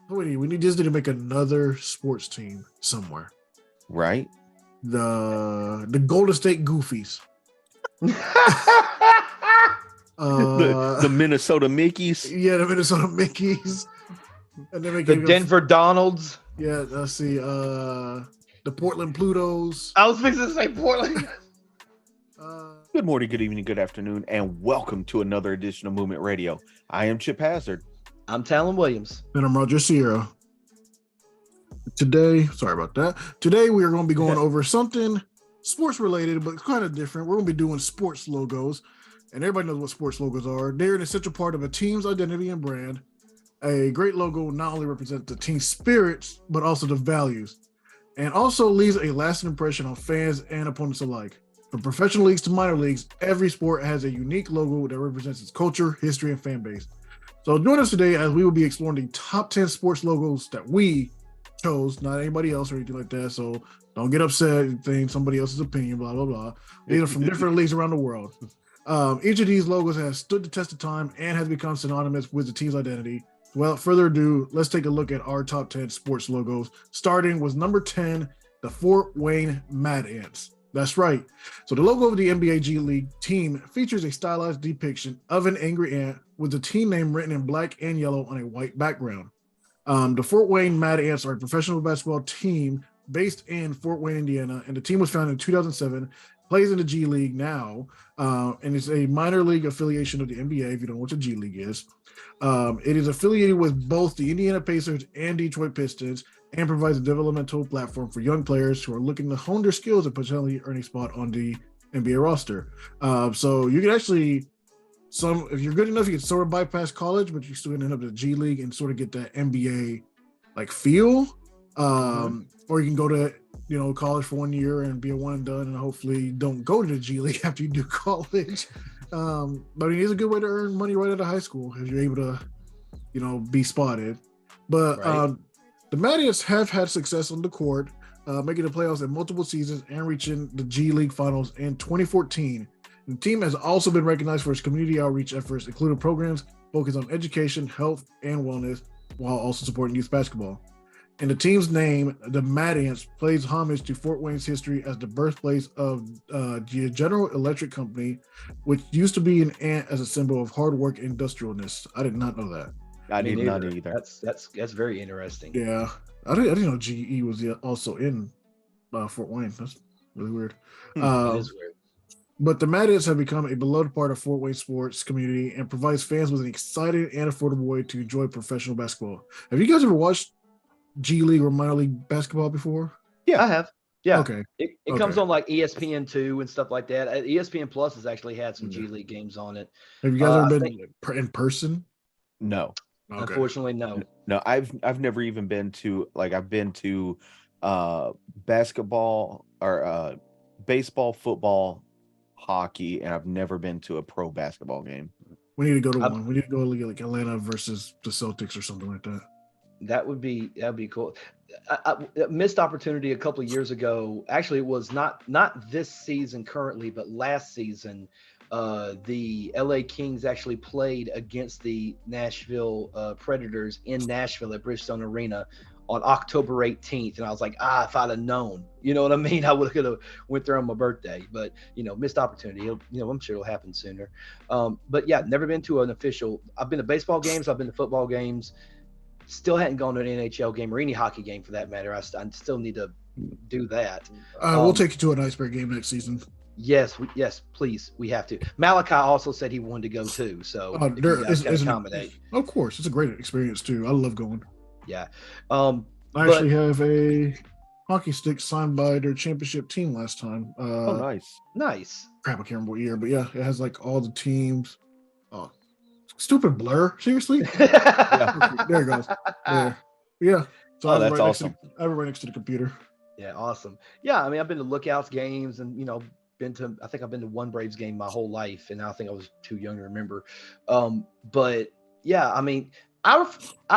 We need Disney to make another sports team somewhere. Right? The Golden State Goofies. The Minnesota Mickeys. Yeah, the Minnesota Mickeys. And then the Denver Donalds. Yeah, let's see. The Portland Plutos. I was fixing to say Portland. Good morning, good evening, good afternoon, and welcome to another edition of Movement Radio. I am Chip Hazard. I'm Talon Williams. And I'm Roger Sierra. Today, sorry about that. Today we are going to be going over something sports related, but it's kind of different. We're going to be doing sports logos, and everybody knows what sports logos are. They're an essential part of a team's identity and brand. A great logo not only represents the team's spirits, but also the values, and also leaves a lasting impression on fans and opponents alike. From professional leagues to minor leagues, every sport has a unique logo that represents its culture, history, and fan base. So join us today as we will be exploring the top 10 sports logos that we chose, not anybody else or anything like that. So don't get upset and think somebody else's opinion, blah, blah, blah. These are from different leagues around the world. Each of these logos has stood the test of time and has become synonymous with the team's identity. Without further ado, let's take a look at our top 10 sports logos, starting with number 10, the Fort Wayne Mad Ants. That's right. So the logo of the NBA G League team features a stylized depiction of an angry ant with the team name written in black and yellow on a white background. The Fort Wayne Mad Ants are a professional basketball team based in Fort Wayne, Indiana, and the team was founded in 2007, plays in the G League now, and it's a minor league affiliation of the NBA, if you don't know what the G League is. It is affiliated with both the Indiana Pacers and Detroit Pistons, and provides a developmental platform for young players who are looking to hone their skills and potentially earn a spot on the NBA roster. So you can actually, if you're good enough, you can sort of bypass college, but you still end up at the G League and sort of get that NBA like feel. Or you can go to college for 1 year and be a one and done, and hopefully don't go to the G League after you do college. But it is a good way to earn money right out of high school if you're able to, be spotted. But Right. The Mad Ants have had success on the court, making the playoffs in multiple seasons and reaching the G League finals in 2014. The team has also been recognized for its community outreach efforts, including programs focused on education, health, and wellness, while also supporting youth basketball. And the team's name, the Mad Ants, pays homage to Fort Wayne's history as the birthplace of the General Electric Company, which used to be an ant as a symbol of hard work and industrialness. I did not know that. I did not either. That's very interesting. Yeah, I didn't know GE was also in Fort Wayne. That's really weird. It is weird. But the Mad Ants have become a beloved part of Fort Wayne sports community and provides fans with an exciting and affordable way to enjoy professional basketball. Have you guys ever watched G League or minor league basketball before? Yeah, I have. Yeah. Okay. It comes on like ESPN2 and stuff like that. ESPN Plus has actually had some G League games on it. Have you guys ever been in person? No. Okay. Unfortunately, no. No, I've never even been to, like, I've been to basketball or baseball, football, hockey, and I've never been to a pro basketball game. We need to go to one. We need to go to like Atlanta versus the Celtics or something like that. That'd be cool. I missed opportunity a couple of years ago. Actually, it was not this season currently, but last season. The LA Kings actually played against the Nashville Predators in Nashville at Bridgestone Arena on October 18th. And I was like, if I'd have known, you know what I mean? I would have went there on my birthday, but missed opportunity. I'm sure it'll happen sooner. But yeah, never been to an official. I've been to baseball games. I've been to football games. Still hadn't gone to an NHL game or any hockey game for that matter. I still need to do that. We'll take you to an Iceberg game next season. Yes, please. We have to. Malachi also said he wanted to go too, so accommodate. Of course, it's a great experience too. I love going. Yeah. I actually have a hockey stick signed by their championship team last time. Nice. Crap, I can't remember what year, but yeah, it has like all the teams. Oh, stupid blur. Seriously? Yeah. There it goes. There. Yeah. So that's awesome. I have it right next to the computer. Yeah, awesome. Yeah, I mean, I've been to Lookouts games and I think I've been to one Braves game my whole life, and I think I was too young to remember. But yeah, I mean,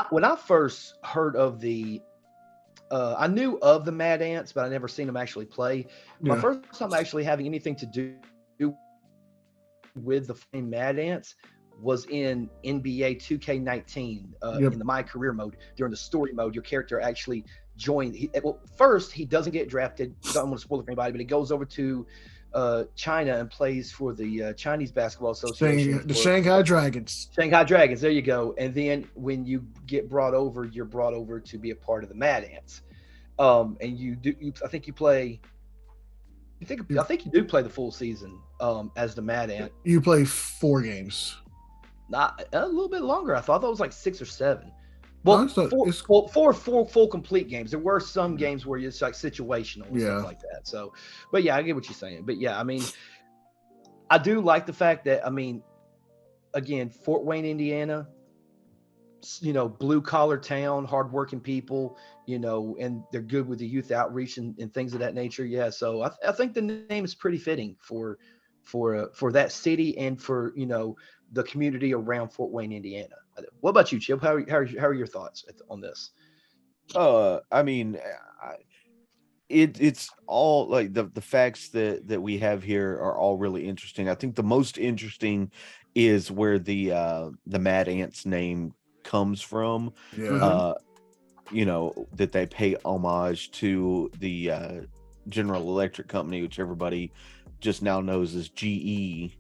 when I first heard of I knew of the Mad Ants, but I never seen them actually play. My first time actually having anything to do with the Mad Ants was in NBA 2K19 Yep. in the My Career mode. During the story mode, your character actually joined. First, he doesn't get drafted. I don't want to spoil it for anybody, but he goes over to China and plays for the Chinese Basketball Association. The Shanghai Dragons. Shanghai Dragons, there you go. And then when you get brought over, you're brought over to be a part of the Mad Ants. And I think you do play the full season as the Mad Ant. You play 4 games. Not a little bit longer. I thought that was like 6 or 7. Well, No, four full complete games. There were some games where it's like situational and stuff like that. So, but yeah, I get what you're saying. But yeah, I mean, I do like the fact that, I mean, again, Fort Wayne, Indiana, blue collar town, hardworking people, and they're good with the youth outreach and things of that nature. Yeah. So I think the name is pretty fitting for that city and for, the community around Fort Wayne, Indiana. What about you, Chip? How are your thoughts on this? I mean, it's all like the facts that we have here are all really interesting. I think the most interesting is where the Mad Ants name comes from. Yeah. That they pay homage to the General Electric company, which everybody just now knows as GE.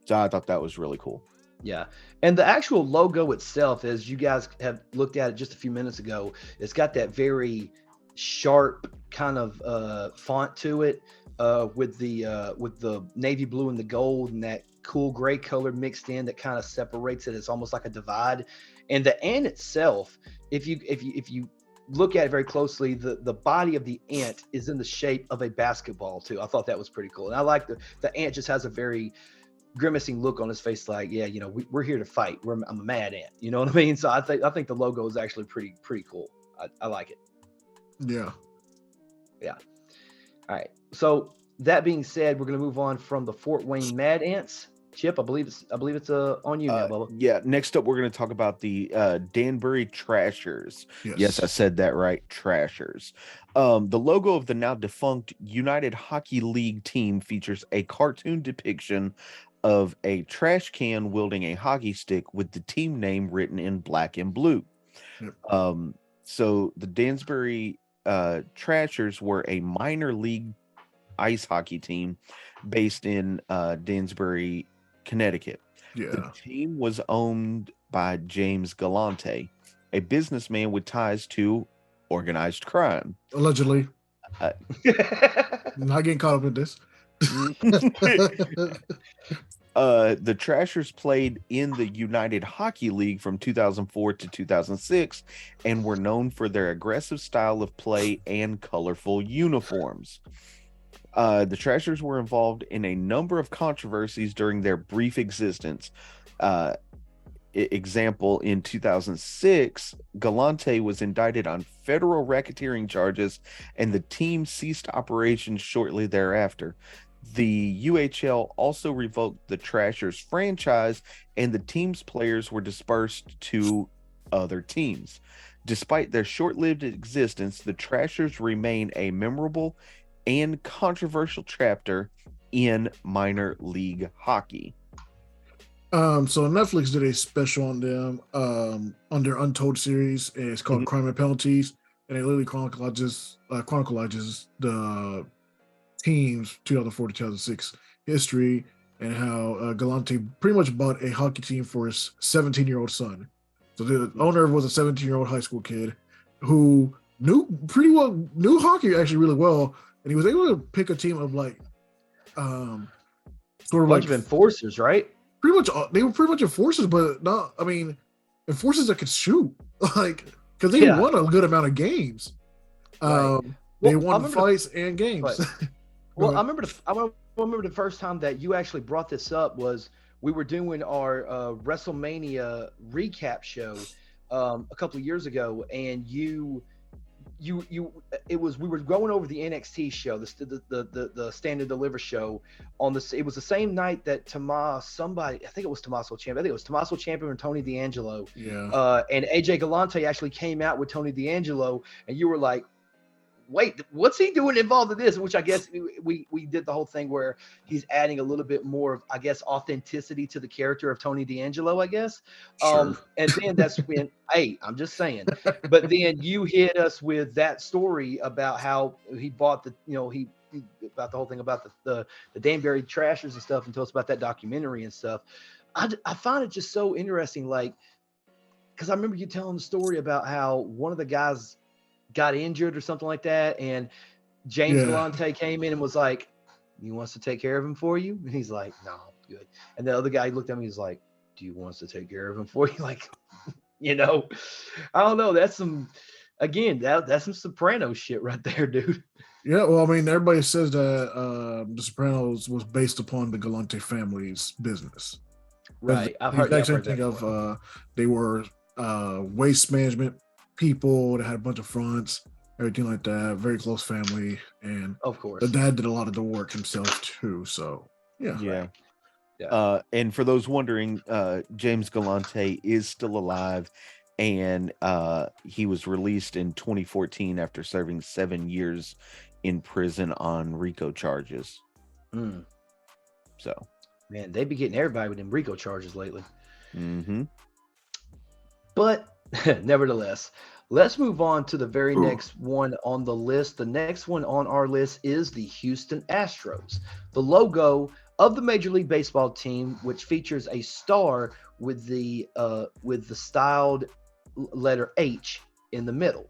So I thought that was really cool. Yeah. And the actual logo itself, as you guys have looked at it just a few minutes ago, it's got that very sharp kind of font to it, with the navy blue and the gold and that cool gray color mixed in that kind of separates it. It's almost like a divide. And the ant itself, if you look at it very closely, the body of the ant is in the shape of a basketball too. I thought that was pretty cool. And I like the ant just has a very grimacing look on his face, like, yeah, we're here to fight. I'm a mad ant. You know what I mean? So I think the logo is actually pretty cool. I like it. Yeah. All right. So that being said, we're going to move on from the Fort Wayne Mad Ants. Chip, I believe it's on you now, Bubba. Yeah. Next up, we're going to talk about the Danbury Trashers. Yes, I said that right. Trashers. The logo of the now defunct United Hockey League team features a cartoon depiction of a trash can wielding a hockey stick with the team name written in black and blue. Yep. So the Danbury Trashers were a minor league ice hockey team based in Danbury, Connecticut. Yeah. The team was owned by James Galante, a businessman with ties to organized crime. Allegedly. Not getting caught up in this. The Trashers played in the United Hockey League from 2004 to 2006 and were known for their aggressive style of play and colorful uniforms. The Trashers were involved in a number of controversies during their brief existence. Example, in 2006, Galante was indicted on federal racketeering charges, and the team ceased operations shortly thereafter. The UHL also revoked the Trashers franchise, and the team's players were dispersed to other teams. Despite their short-lived existence, the Trashers remain a memorable and controversial chapter in minor league hockey. So Netflix did a special on them on their Untold series, and it's called Crime and Penalties, and it literally chronicles the team's 2004 to 2006 history and how Galante pretty much bought a hockey team for his 17-year-old son. So the owner was a 17-year-old high school kid who knew hockey actually really well, and he was able to pick a team of like sort of bunch like of enforcers, right? Pretty much, they were pretty much enforcers, but not. I mean, enforcers that could shoot, like, because they won a good amount of games. Right. They won fights and games. Right. Well, I remember the first time that you actually brought this up was we were doing our WrestleMania recap show a couple of years ago, and we were going over the NXT show, the Stand and Deliver show on this. It was the same night that I think it was Tommaso Ciampa and Tony D'Angelo. Yeah. And AJ Galante actually came out with Tony D'Angelo, and you were like, wait, what's he doing involved in this? Which I guess we did the whole thing where he's adding a little bit more of, I guess, authenticity to the character of Tony D'Angelo, I guess. Sure. And then that's when, hey, I'm just saying. But then you hit us with that story about how he bought the, he about the whole thing about the Danbury Trashers and stuff, and told us about that documentary and stuff. I find it just so interesting, like, because I remember you telling the story about how one of the guys got injured or something like that, and James Galante came in and was like, "You want us to take care of him for you?" And he's like, "No, I'm good." And the other guy looked at me, he's like, "Do you want us to take care of him for you?" Like, I don't know. That's some, again, that's some Soprano shit right there, dude. Yeah, well, I mean, everybody says that The Sopranos was based upon the Galante family's business. Right. I've The heard exact same that thing before. of they were waste management people that had a bunch of fronts, everything like that. Very close family, and Of course. the dad did a lot of the work himself too. So yeah. Right. Yeah. And for those wondering, James Galante is still alive, and he was released in 2014 after serving 7 years in prison on RICO charges. So, man, they be getting everybody with them RICO charges lately. Mm-hmm. But nevertheless, let's move on to the very next one on the list. The next one on our list is the Houston Astros. The logo of the Major League Baseball team, which features a star with the styled letter H in the middle,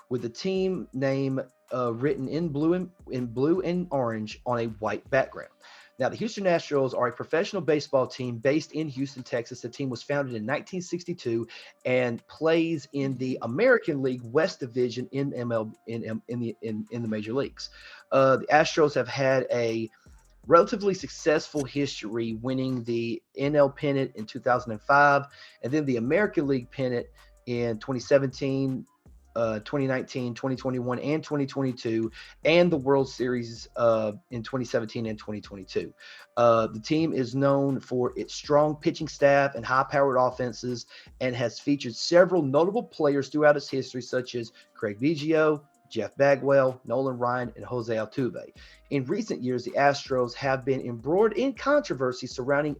with the team name written in blue and orange on a white background. Now, the Houston Astros are a professional baseball team based in Houston, Texas. The team was founded in 1962 and plays in the American League West Division in the major leagues. The Astros have had a relatively successful history, winning the NL pennant in 2005, and then the American League pennant in 2017. 2019, 2021, and 2022, and the World Series in 2017 and 2022. The team is known for its strong pitching staff and high-powered offenses, and has featured several notable players throughout its history, such as Craig Biggio, Jeff Bagwell, Nolan Ryan, and Jose Altuve. In recent years, the Astros have been embroiled in controversy surrounding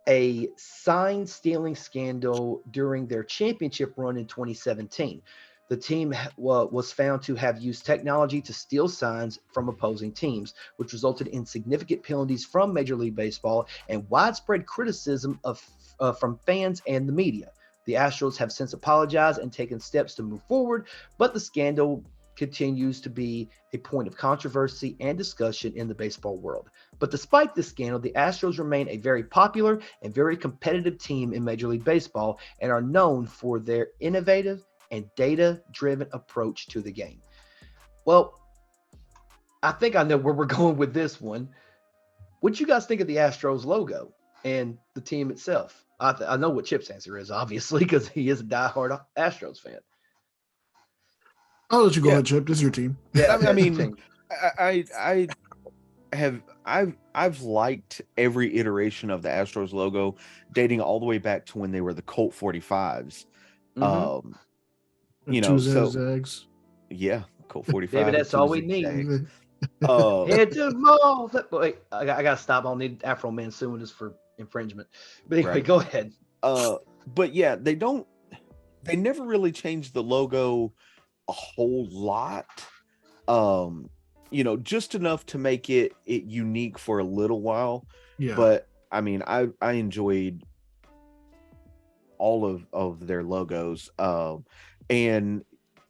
a sign stealing scandal during their championship run in 2017. The team was found to have used technology to steal signs from opposing teams, which resulted in significant penalties from Major League Baseball and widespread criticism from fans and the media. The Astros have since apologized and taken steps to move forward, but the scandal continues to be a point of controversy and discussion in the baseball world. But despite this scandal, the Astros remain a very popular and very competitive team in Major League Baseball, and are known for their innovative and data-driven approach to the game. Well, I think I know where we're going with this one. What you guys think of the Astros logo and the team itself? I know what Chip's answer is, obviously, because he is a diehard Astros fan. I'll let you go ahead, Chip. This is your team. Yeah, I mean, I've liked every iteration of the Astros logo, dating all the way back to when they were the Colt 45s. Mm-hmm. Two zigzags. Yeah, Colt 45. Maybe that's all we need. Head to the mall. Wait, I gotta stop. I'll need Afro Man suing us for infringement. But anyway, Right. Go ahead. But yeah, they never really changed the logo a whole lot. Just enough to make it unique for a little while. Yeah. But I mean, I enjoyed all of their logos. And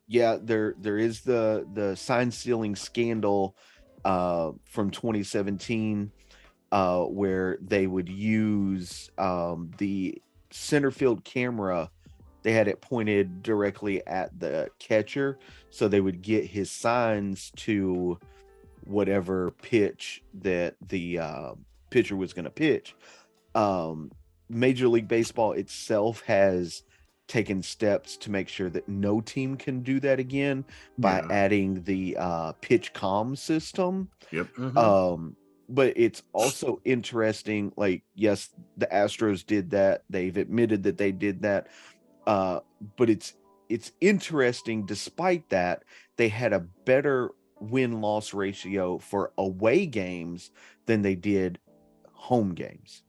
yeah, there is the sign stealing scandal from 2017, where they would use the center field camera. They had it pointed directly at the catcher, so they would get his signs to whatever pitch that the pitcher was going to pitch. Major League Baseball itself has taken steps to make sure that no team can do that again by adding the pitch comm system. Yep. Mm-hmm. But it's also interesting, like, yes, the Astros did that. They've admitted that they did that. But it's it's interesting. Despite that, they had a better win-loss ratio for away games than they did home games,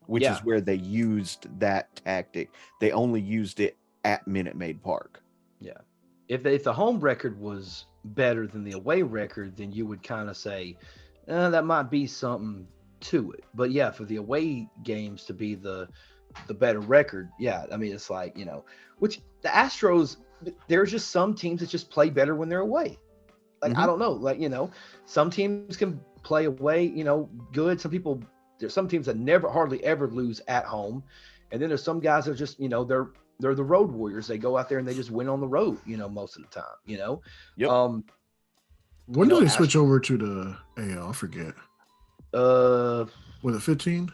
which is where they used that tactic. They only used it at Minute Maid Park. Yeah. If the home record was better than the away record, then you would kind of say that might be something to it. But yeah, for the away games to be the better record, yeah, I mean, it's like, which the Astros, there's just some teams that just play better when they're away. Like, I don't know, like, some teams can play away, good. There's some teams that hardly ever lose at home. And then there's some guys that are just, they're the road warriors. They go out there and they just win on the road, most of the time, Yep. When did they switch over to the AL? I forget. Was it 15?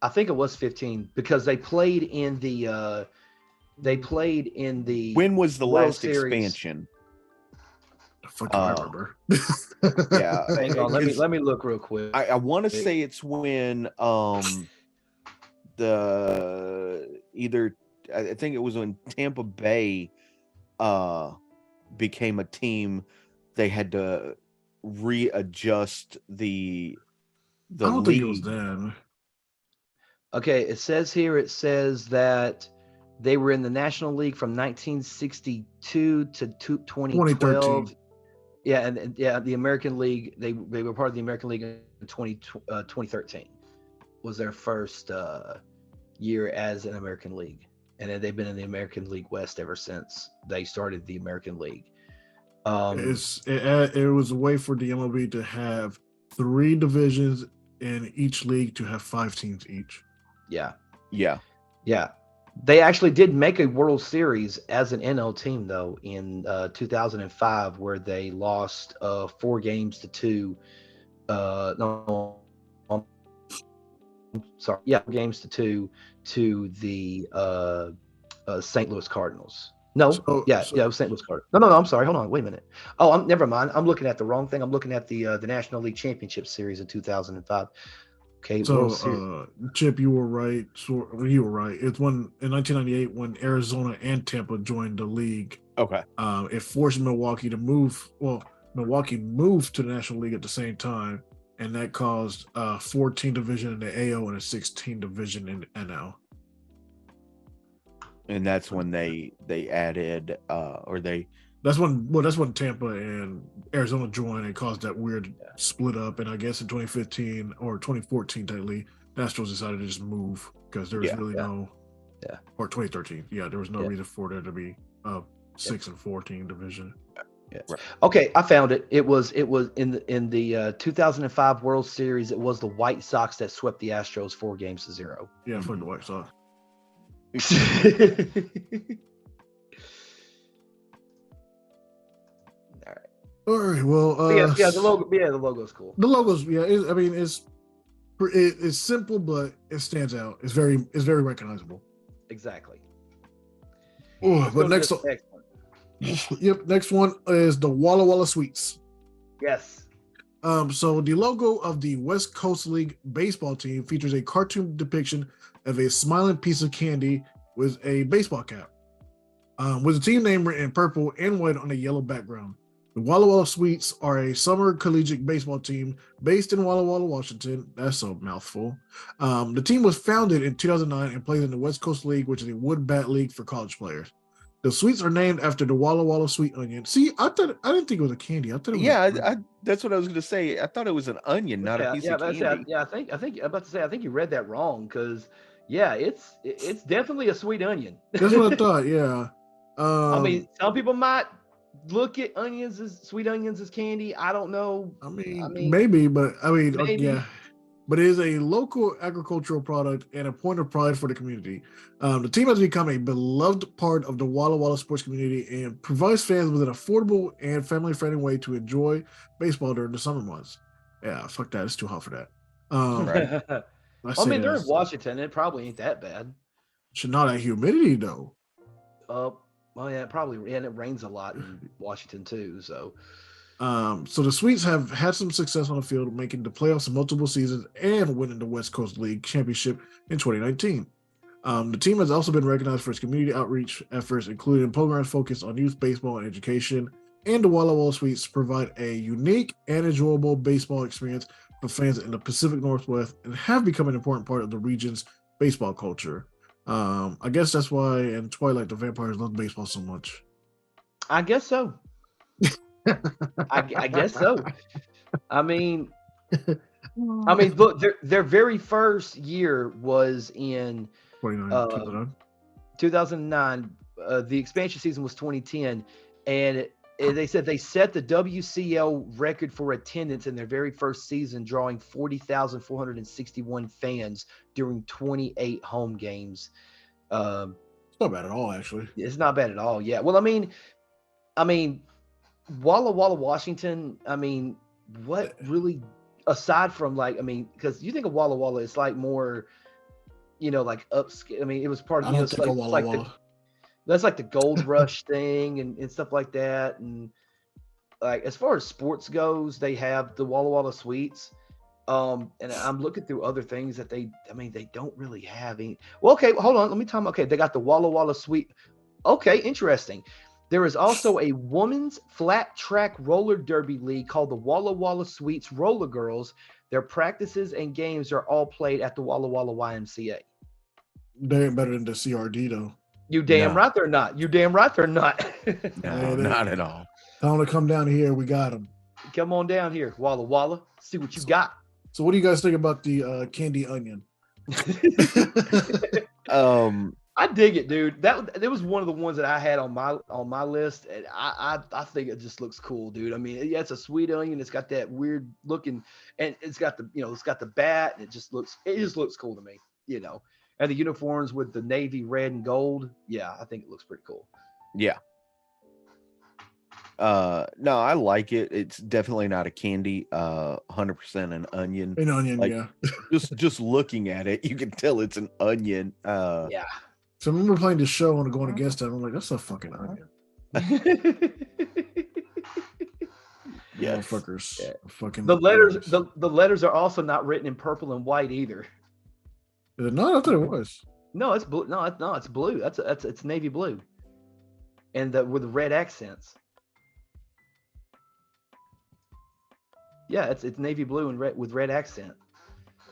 I think it was 15 because they played in the When was the World last Series. expansion? I remember. Yeah. Hang on, let me look real quick. I want to say it's when I think it was when Tampa Bay became a team. They had to readjust the I don't league. think it was then. Okay, it says that they were in the National League from 1962 to 2012. Yeah, and the American League, they were part of the American League in 2013 was their first year as an American League. And then they've been in the American League West ever since they started the American League. It was a way for the MLB to have 3 divisions in each league to have 5 teams each. Yeah. Yeah. They actually did make a World Series as an NL team, though, in 2005, where they lost 4 games to 2. No, I'm sorry. Yeah, 4 games to 2 to the St. Louis Cardinals. No, it was St. Louis Cardinals. No, I'm sorry. Hold on. Wait a minute. Oh, never mind. I'm looking at the wrong thing. I'm looking at the National League Championship Series in 2005. Okay, so Chip, you were right. You were right. It's when in 1998 when Arizona and Tampa joined the league. Okay. It forced Milwaukee to move. Well, Milwaukee moved to the National League at the same time, and that caused a 14 division in the AL and a 16 division in NL. And that's when they added That's when Tampa and Arizona joined and caused that weird split up. And I guess in 2015 or 2014, technically, the Astros decided to just move because there was or 2013. Yeah, there was no reason for there to be a 6 and 14 division. Yeah. Right. Okay, I found it. It was in the 2005 World Series. It was the White Sox that swept the Astros 4-0. Yeah, for the White Sox. All right. Well, the logo. Yeah, the logo's cool. The logo's it's simple, but it stands out. It's very recognizable. Exactly. Oh, but next one. Yep. Next one is the Walla Walla Sweets. Yes. So the logo of the West Coast League baseball team features a cartoon depiction of a smiling piece of candy with a baseball cap, with the team name written in purple and white on a yellow background. The Walla Walla Sweets are a summer collegiate baseball team based in Walla Walla, Washington. That's a mouthful. The team was founded in 2009 and plays in the West Coast League, which is a wood bat league for college players. The sweets are named after the Walla Walla sweet onion. See, I didn't think it was a candy. I thought it was that's what I was going to say. I thought it was an onion, not a piece of candy. I think I'm about to say I think you read that wrong because it's definitely a sweet onion. That's what I thought. Yeah. I mean, some people might look at sweet onions as candy. I don't know. I mean maybe, but maybe. Yeah. But it is a local agricultural product and a point of pride for the community. The team has become a beloved part of the Walla Walla sports community and provides fans with an affordable and family-friendly way to enjoy baseball during the summer months. Yeah, fuck that. It's too hot for that. Right. I mean, they're in Washington. It probably ain't that bad. Should not have humidity, though. Well, yeah, probably. And it rains a lot in Washington, too, so... So the Sweets have had some success on the field, making the playoffs in multiple seasons and winning the West Coast League Championship in 2019. The team has also been recognized for its community outreach efforts, including programs focused on youth baseball and education, and the Walla Walla Suites provide a unique and enjoyable baseball experience for fans in the Pacific Northwest and have become an important part of the region's baseball culture. I guess that's why in Twilight the vampires love baseball so much. I guess so. I guess so. I mean, look, their very first year was in 29, 2009. The expansion season was 2010, and they said they set the WCL record for attendance in their very first season, drawing 40,461 fans during 28 home games. It's not bad at all, actually. It's not bad at all. Yeah. Well, I mean, Walla Walla, Washington. I mean, what really, aside from because you think of Walla Walla, it's like more, like upscale. I mean, it was part of. I don't think of Walla Walla. That's like the gold rush thing and stuff like that. And like as far as sports goes, they have the Walla Walla Suites. And I'm looking through other things that they don't really have any. Well, okay, hold on. Let me tell them. Okay, they got the Walla Walla Suite. Okay, interesting. There is also a women's flat track roller derby league called the Walla Walla Suites Roller Girls. Their practices and games are all played at the Walla Walla YMCA. They ain't better than the CRD though. You damn right they're not. You damn right they're not. No, not at all. Tell them to come down here. We got them. Come on down here, Walla Walla. See what you got. So, what do you guys think about the candy onion? I dig it, dude. That was one of the ones that I had on my list, and I think it just looks cool, dude. I mean, yeah, it's a sweet onion. It's got that weird looking, and it's got the bat, and it just looks cool to me, And the uniforms with the navy red and gold, yeah, I think it looks pretty cool. Yeah. No, I like it. It's definitely not a candy. 100% an onion. An onion, yeah. just looking at it, you can tell it's an onion. Yeah. So I remember playing the show and going against it. I'm like, that's a fucking onion. Yeah, fuckers. Yeah. Fucking the letters. The letters are also not written in purple and white either. No, I thought it was. No, it's blue. No, it's blue. It's navy blue, and with red accents. Yeah, it's navy blue and red with red accent,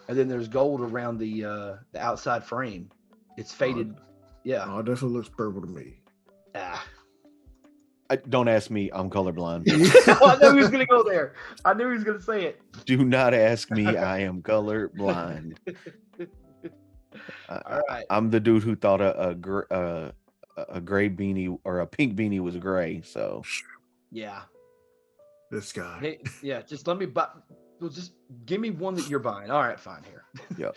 and then there's gold around the outside frame. It's faded. Yeah, it definitely looks purple to me. Don't ask me. I'm colorblind. I knew he was gonna go there. I knew he was gonna say it. Do not ask me. I am colorblind. All right. I'm the dude who thought a gray beanie or a pink beanie was gray. So yeah. This guy. Hey, yeah, just let me buy. Well, just give me one that you're buying. All right, fine here. Yeah.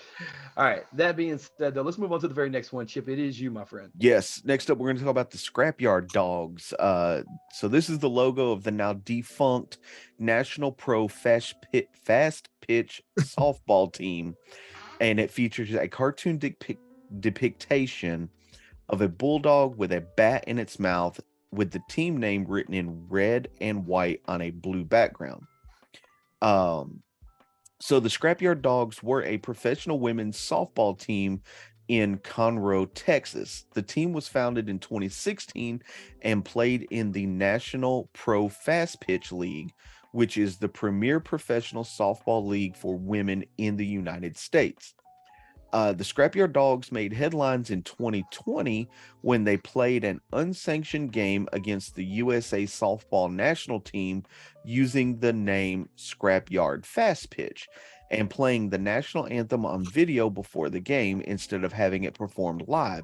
All right. That being said, though, let's move on to the very next one. Chip, it is you, my friend. Yes. Next up, we're going to talk about the Scrapyard Dogs. So this is the logo of the now defunct National Pro Fast Pitch Softball Team, and it features a cartoon depiction of a bulldog with a bat in its mouth, with the team name written in red and white on a blue background. So the Scrapyard Dogs were a professional women's softball team in Conroe, Texas. The team was founded in 2016 and played in the National Pro Fast Pitch League, which is the premier professional softball league for women in the United States. The Scrapyard Dogs made headlines in 2020 when they played an unsanctioned game against the USA softball national team using the name Scrapyard Fast Pitch and playing the national anthem on video before the game instead of having it performed live.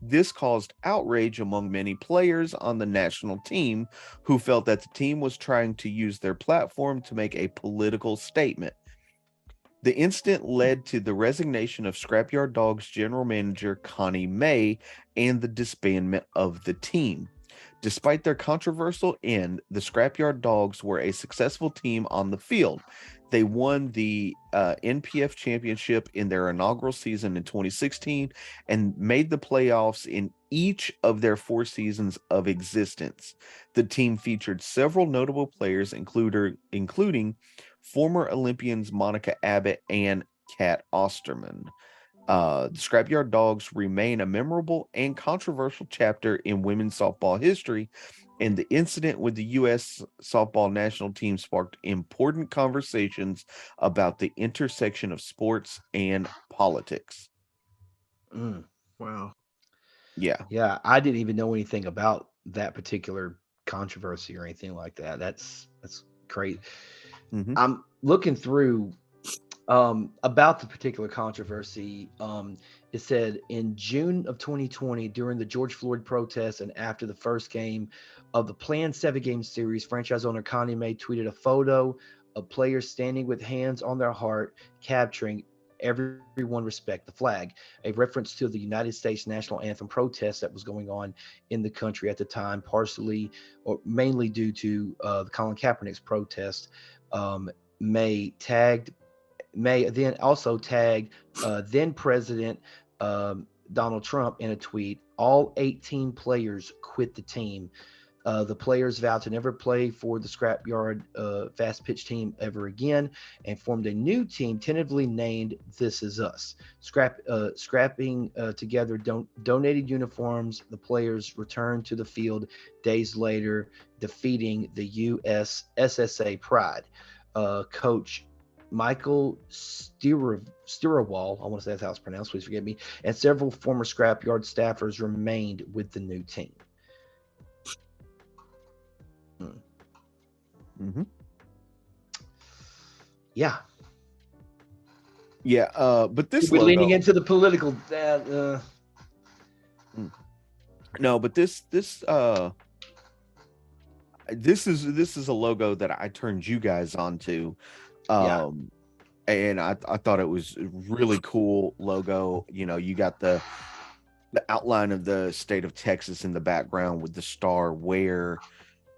This caused outrage among many players on the national team who felt that the team was trying to use their platform to make a political statement. The incident led to the resignation of Scrapyard Dogs general manager Connie May and the disbandment of the team. Despite their controversial end, the Scrapyard Dogs were a successful team on the field. They won the NPF championship in their inaugural season in 2016 and made the playoffs in each of their 4 seasons of existence. The team featured several notable players, including former Olympians Monica Abbott and Kat Osterman. The Scrapyard Dogs remain a memorable and controversial chapter in women's softball history, and the incident with the U.S. softball national team sparked important conversations about the intersection of sports and politics. Mm. Wow. Yeah. Yeah, I didn't even know anything about that particular controversy or anything like that. That's great. Hmm. I'm looking through about the particular controversy. It said in June of 2020, during the George Floyd protests and after the first game of the planned 7-game series, franchise owner Connie May tweeted a photo of players standing with hands on their heart, capturing "Everyone respect the flag," a reference to the United States national anthem protest that was going on in the country at the time, partially or mainly due to the Colin Kaepernick's protest. May tagged May then also tagged then President Donald Trump in a tweet. All 18 players quit the team. The players vowed to never play for the Scrapyard fast pitch team ever again and formed a new team tentatively named This Is Us. Scrapping together donated uniforms, the players returned to the field days later, defeating the USSSA Pride. Coach Michael Stirrawall, I want to say that's how it's pronounced, please forgive me, and several former Scrapyard staffers remained with the new team. Hmm. Yeah. Yeah. But this We're leaning logo, into the political. no, but this is a logo that I turned you guys onto. Yeah. And I thought it was a really cool logo. You know, you got the outline of the state of Texas in the background with the star where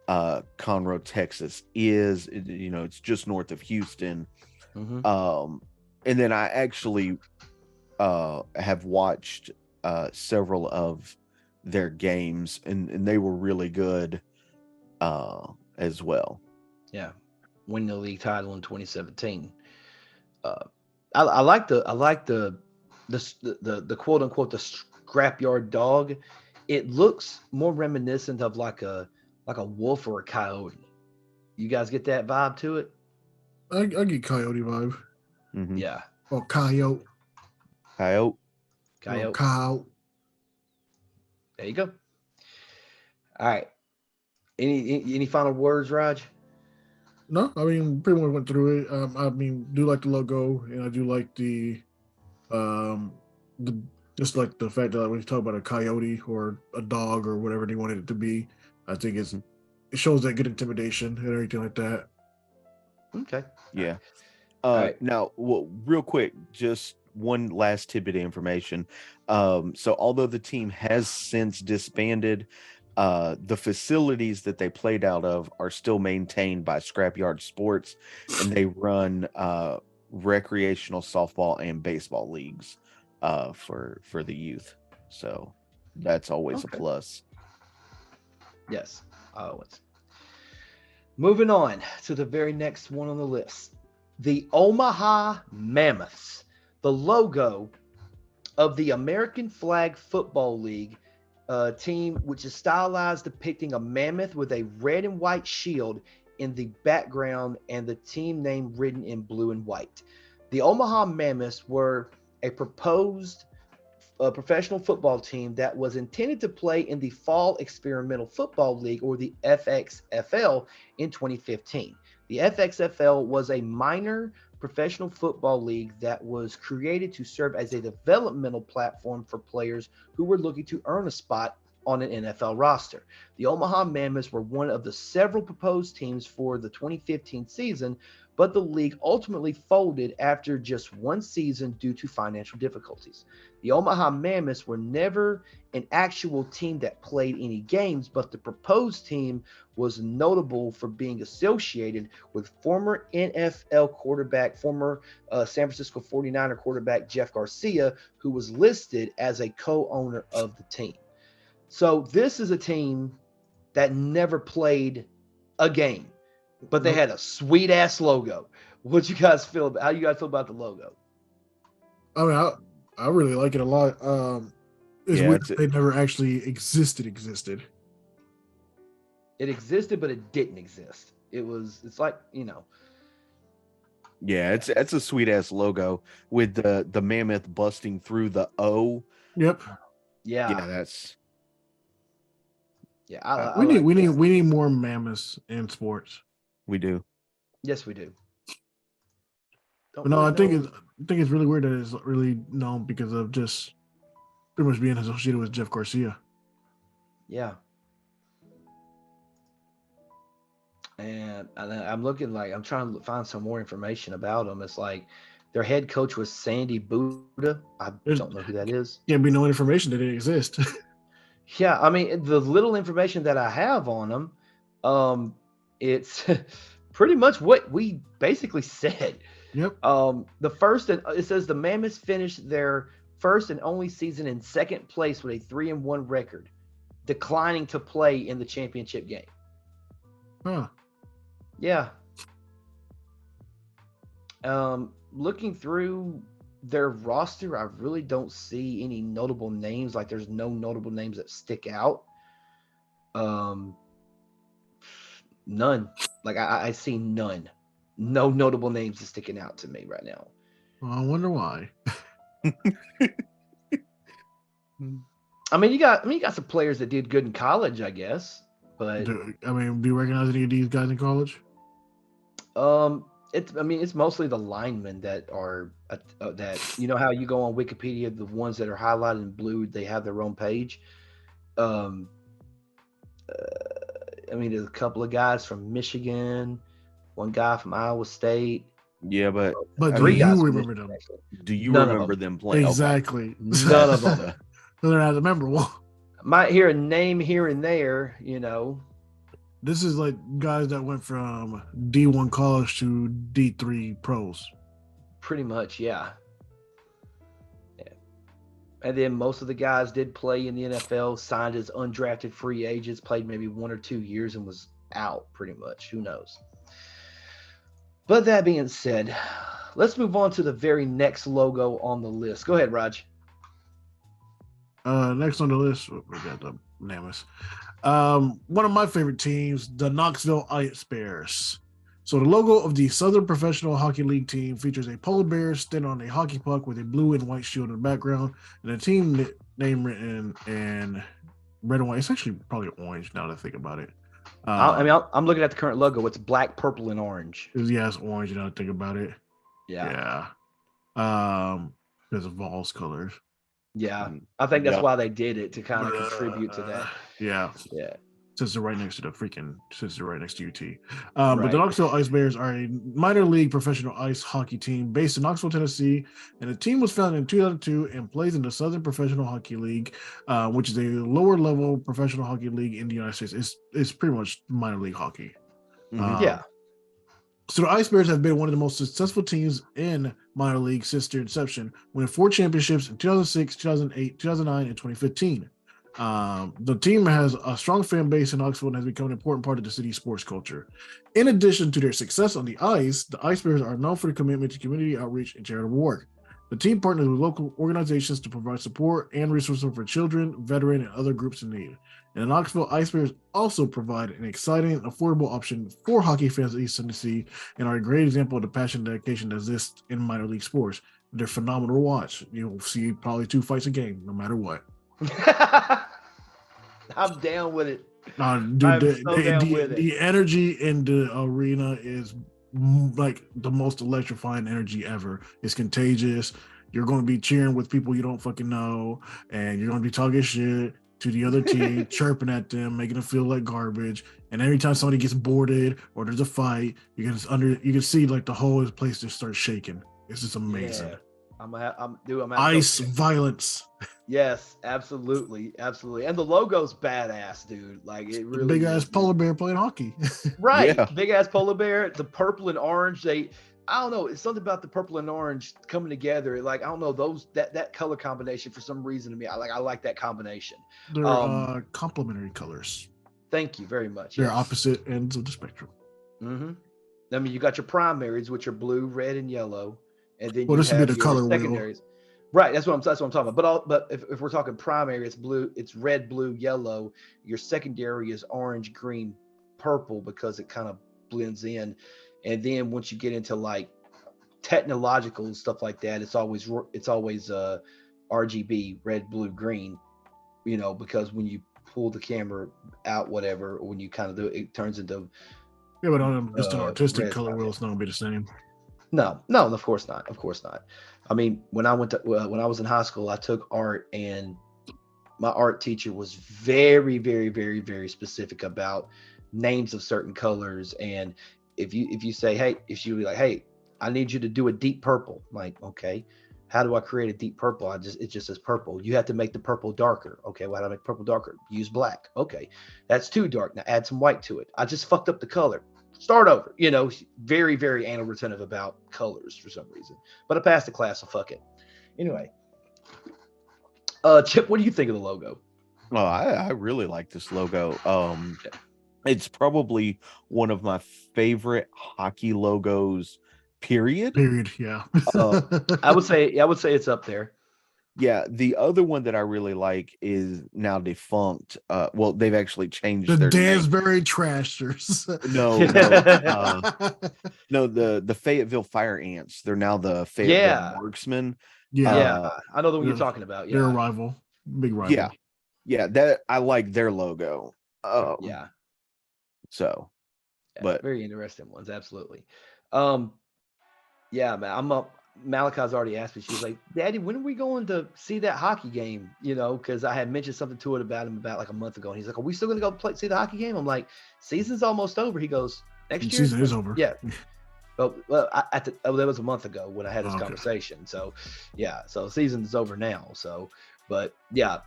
Conroe, Texas is. You know, it's just north of Houston. Mm-hmm. And then I actually have watched several of their games, and they were really good as well. Yeah. Win the league title in 2017. I like the quote unquote the scrapyard dog. It looks more reminiscent of like a wolf or a coyote. You guys get that vibe to it? I get coyote vibe. Mm-hmm. Yeah. Or coyote. Coyote. Coyote. Cow. There you go. All right. Any final words, Raj? No, I mean pretty much went through it. I mean, do like the logo, and I do like the just like the fact that like, when you talk about a coyote or a dog or whatever they wanted it to be, I think it shows that good intimidation and everything like that. Okay. Yeah. right. Now, well, real quick, just one last tidbit of information. So although the team has since disbanded, the facilities that they played out of are still maintained by Scrapyard Sports, and they run recreational softball and baseball leagues for the youth. So that's always a Okay. plus. Yes, always. Moving on to the very next one on the list. The Omaha Mammoths, the logo of the American Flag Football League team, which is stylized depicting a mammoth with a red and white shield in the background and the team name written in blue and white. The Omaha Mammoths were a proposed professional football team that was intended to play in the Fall Experimental Football League, or the FXFL, in 2015. The FXFL was a minor professional football league that was created to serve as a developmental platform for players who were looking to earn a spot on an NFL roster. The Omaha Mammoths were one of the several proposed teams for the 2015 season, but the league ultimately folded after just one season due to financial difficulties. The Omaha Mammoths were never an actual team that played any games, but the proposed team was notable for being associated with former NFL quarterback, former San Francisco 49er quarterback Jeff Garcia, who was listed as a co-owner of the team. So this is a team that never played a game, but they had a sweet ass logo. What you guys feel about? How you guys feel about the logo? I mean, I really like it a lot. It's Yeah, weird that they never actually existed. It existed, but it didn't exist. It's like, yeah, it's a sweet ass logo with the mammoth busting through the O. Yep. yeah, Yeah, that's yeah. I We need like we need that. we need more mammoths in sports. we do. Yes, we do. But Don't no, really I think know. it's really weird that it's really known because of just pretty much being associated with Jeff Garcia. Yeah. And I'm looking like I'm trying to find some more information about them. It's like their head coach was Sandy Buddha. I There's don't know who that is. can't be no information that it exists. Yeah, I mean the little information that I have on them, it's pretty much what we basically said. Yep. The first and it says the Mammoths finished their first and only season in second place with a 3-1 record, declining to play in the championship game. Huh. Yeah. Looking through their roster, I really don't see any notable names. Like there's no notable names that stick out. None. Like I see none. No notable names is sticking out to me right now. Well, I wonder why. I mean, you got some players that did good in college, I guess. But Do you recognize any of these guys in college? it's mostly the linemen that are that how you go on Wikipedia, the ones that are highlighted in blue, they have their own page. There's a couple of guys from Michigan, one guy from Iowa State. Yeah, but But do Three guys you from remember Michigan, them? actually. do you None of remember them playing? Okay. Exactly. None of them. So they're not memorable. Might hear a name here and there, This is like guys that went from D1 college to D3 pros. Pretty much, yeah. And then most of the guys did play in the NFL, signed as undrafted free agents, played maybe 1 or 2 years and was out pretty much. Who knows? But that being said, let's move on to the very next logo on the list. Go ahead, Raj. Next on the list, we got the Namus. One of my favorite teams, the Knoxville Ice Bears. So the logo of the Southern Professional Hockey League team features a polar bear standing on a hockey puck with a blue and white shield in the background, and a team name written in red and white. It's actually probably orange now that I think about it. I'm looking at the current logo. It's black, purple, and orange. It's orange now that I think about it. Yeah. Because of Vols colors. Yeah. I think that's Yep. why they did it, to kind of contribute to that. Yeah. Yeah. Since they're right next to UT. But Right. the Knoxville Ice Bears are a minor league professional ice hockey team based in Knoxville, Tennessee. And the team was founded in 2002 and plays in the Southern Professional Hockey League, which is a lower level professional hockey league in the United States. It's pretty much minor league hockey. Yeah. So the Ice Bears have been one of the most successful teams in minor league since their inception, winning 4 championships in 2006, 2008, 2009, and 2015. The team has a strong fan base in Knoxville and has become an important part of the city's sports culture. In addition to their success on the ice, the Ice Bears are known for their commitment to community outreach and charitable work. The team partners with local organizations to provide support and resources for children, veteran, and other groups in need. And the Knoxville Ice Bears also provide an exciting and affordable option for hockey fans of East Tennessee and are a great example of the passion and dedication that exists in minor league sports. They're phenomenal to watch. You'll see probably 2 fights a game, no matter what. I'm down with it. Dude, the energy in the arena is like the most electrifying energy ever. It's contagious. You're going to be cheering with people you don't fucking know, and you're going to be talking shit to the other team, chirping at them, making them feel like garbage. And every time somebody gets boarded or there's a fight, you can see like the whole place just starts shaking. It's just amazing. Yeah. I'm Ice violence. Yes, absolutely, and the logo's badass, dude. Like it really Big ass polar bear playing hockey. Right, Yeah. Big ass polar bear. The purple and orange. I don't know. It's something about the purple and orange coming together. Like I don't know that color combination for some reason to me. I like that combination. They're complementary colors. Thank you very much. They're Yes. opposite ends of the spectrum. Mm-hmm. I mean, you got your primaries, which are blue, red, and yellow, and then Well, you this would be have the your color wheel. secondaries. Right. That's what I'm talking about. But if we're talking primary, it's blue, it's red, blue, yellow. Your secondary is orange, green, purple because it kind of blends in. And then once you get into like technological stuff like that, it's always RGB, red, blue, green. Because when you pull the camera out, whatever, or when you kind of do it, it turns into Yeah, but on just an artistic red. color wheel, it's not gonna be the same. No, of course not. Of course not. I mean, when I was in high school, I took art, and my art teacher was very, very, very, very specific about names of certain colors. And if you say, hey, if she would be like, hey, I need you to do a deep purple, I'm like, okay, how do I create a deep purple? It just says purple. You have to make the purple darker. Okay, well, how do I make purple darker? Use black. Okay, that's too dark. Now add some white to it. I just fucked up the color. Start over. Very, very anal retentive about colors for some reason. But I passed the class, so fuck it. Anyway, Chip, what do you think of the logo? Oh, I really like this logo. It's probably one of my favorite hockey logos. Period. Yeah. I would say it's up there. Yeah, the other one that I really like is now defunct. Well, they've actually changed the their Dansbury name. Trashers. No, the Fayetteville Fire Ants. They're now the Fayetteville Marksmen. Yeah, I know the one you're talking about. Yeah, they're a rival, big rival. Yeah, that I like their logo. Yeah. So, but very interesting ones, absolutely. Yeah, man, I'm up. Malachi's already asked me. She's like, "Daddy, when are we going to see that hockey game?" Because I had mentioned something to it about him about like a month ago, and he's like, "Are we still going to go see the hockey game?" I'm like, "Season's almost over." He goes, "Next year." Season is over. Yeah. Well, that was a month ago when I had this conversation. So, yeah, so season's over now. So, but yeah,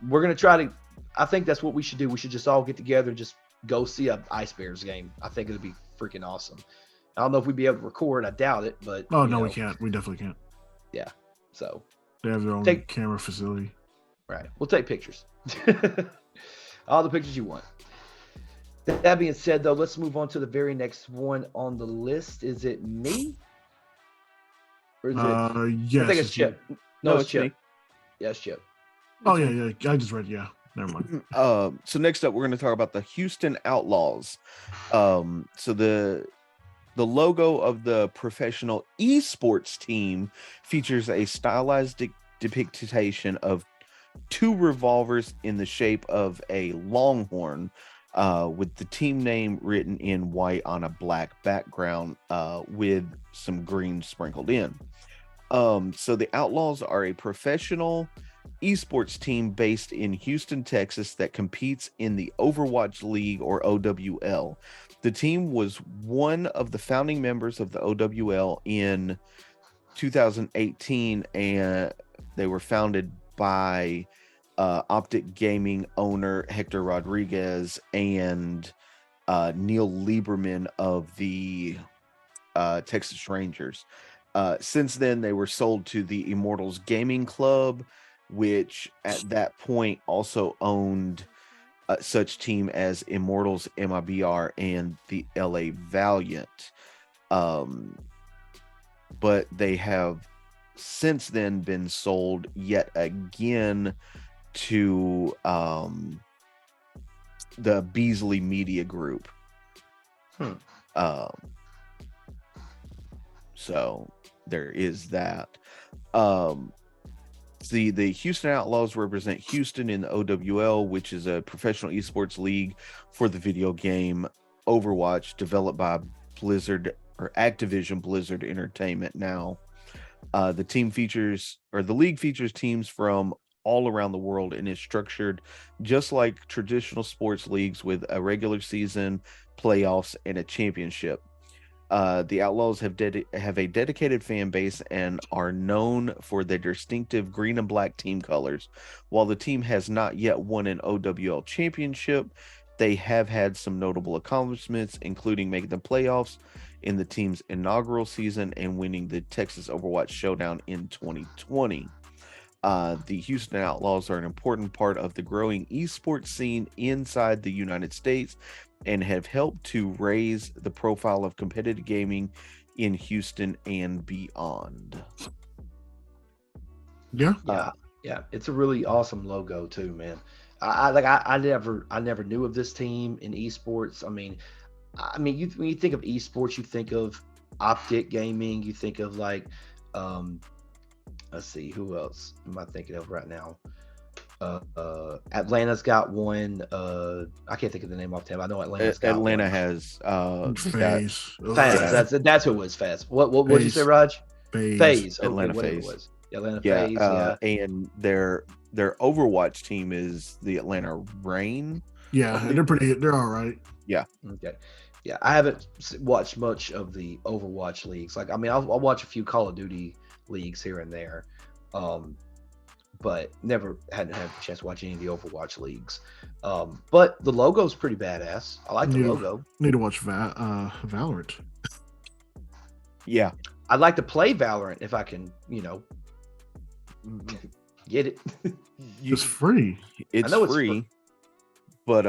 we're gonna try to. I think that's what we should do. We should just all get together and just go see a Ice Bears game. I think it'd be freaking awesome. I don't know if we'd be able to record. I doubt it, but we can't. We definitely can't. Yeah. So they have their own camera facility. Right. We'll take pictures. All the pictures you want. That being said, though, let's move on to the very next one on the list. Is it me? Or is it? Yes. I think it's Chip. No, it's Chip. Me. Yeah, it's Chip. Oh yeah. I just read. Yeah. Never mind. So next up, we're going to talk about the Houston Outlaws. So the logo of the professional esports team features a stylized depiction of two revolvers in the shape of a longhorn, with the team name written in white on a black background, with some green sprinkled in. So the Outlaws are a professional esports team based in Houston, Texas that competes in the Overwatch League, or OWL. The team was one of the founding members of the OWL in 2018, and they were founded by Optic Gaming owner Hector Rodriguez and Neil Lieberman of the Texas Rangers. Since then, they were sold to the Immortals Gaming Club, which at that point also owned such team as Immortals, MIBR, and the LA Valiant. But they have since then been sold yet again to the Beasley Media Group. So there is that. The Houston Outlaws represent Houston in the OWL, which is a professional esports league for the video game Overwatch, developed by Blizzard, or Activision Blizzard Entertainment now. The league features teams from all around the world and is structured just like traditional sports leagues, with a regular season, playoffs, and a championship. The Outlaws have a dedicated fan base and are known for their distinctive green and black team colors. While the team has not yet won an OWL championship, they have had some notable accomplishments, including making the playoffs in the team's inaugural season and winning the Texas Overwatch Showdown in 2020. The Houston Outlaws are an important part of the growing esports scene inside the United States and have helped to raise the profile of competitive gaming in Houston and beyond. Yeah. Yeah, it's a really awesome logo too, man. I never knew of this team in esports. When you think of esports, you think of Optic Gaming, you think of like, um, let's see, who else am I thinking of right now? Atlanta's got one. I can't think of the name off the top. I know Atlanta's got Atlanta one. has got Phase. Faz. Yeah. That's who it was. Faz. What did you say, Phase. Raj? Phase. Phase. Okay, Atlanta whatever Phase. it was. Yeah, Atlanta Yeah, Phase. Yeah. and their Overwatch team is the Atlanta Reign. Yeah, they're pretty. They're all right. Okay. Yeah, I haven't watched much of the Overwatch leagues. Like, I'll watch a few Call of Duty leagues here and there, but never hadn't had a chance to watch any of the Overwatch leagues. But the logo's pretty badass. I like the Yeah. logo. Need to watch Valorant. Yeah, I'd like to play Valorant if I can, get it. It's free. it's know it's free, but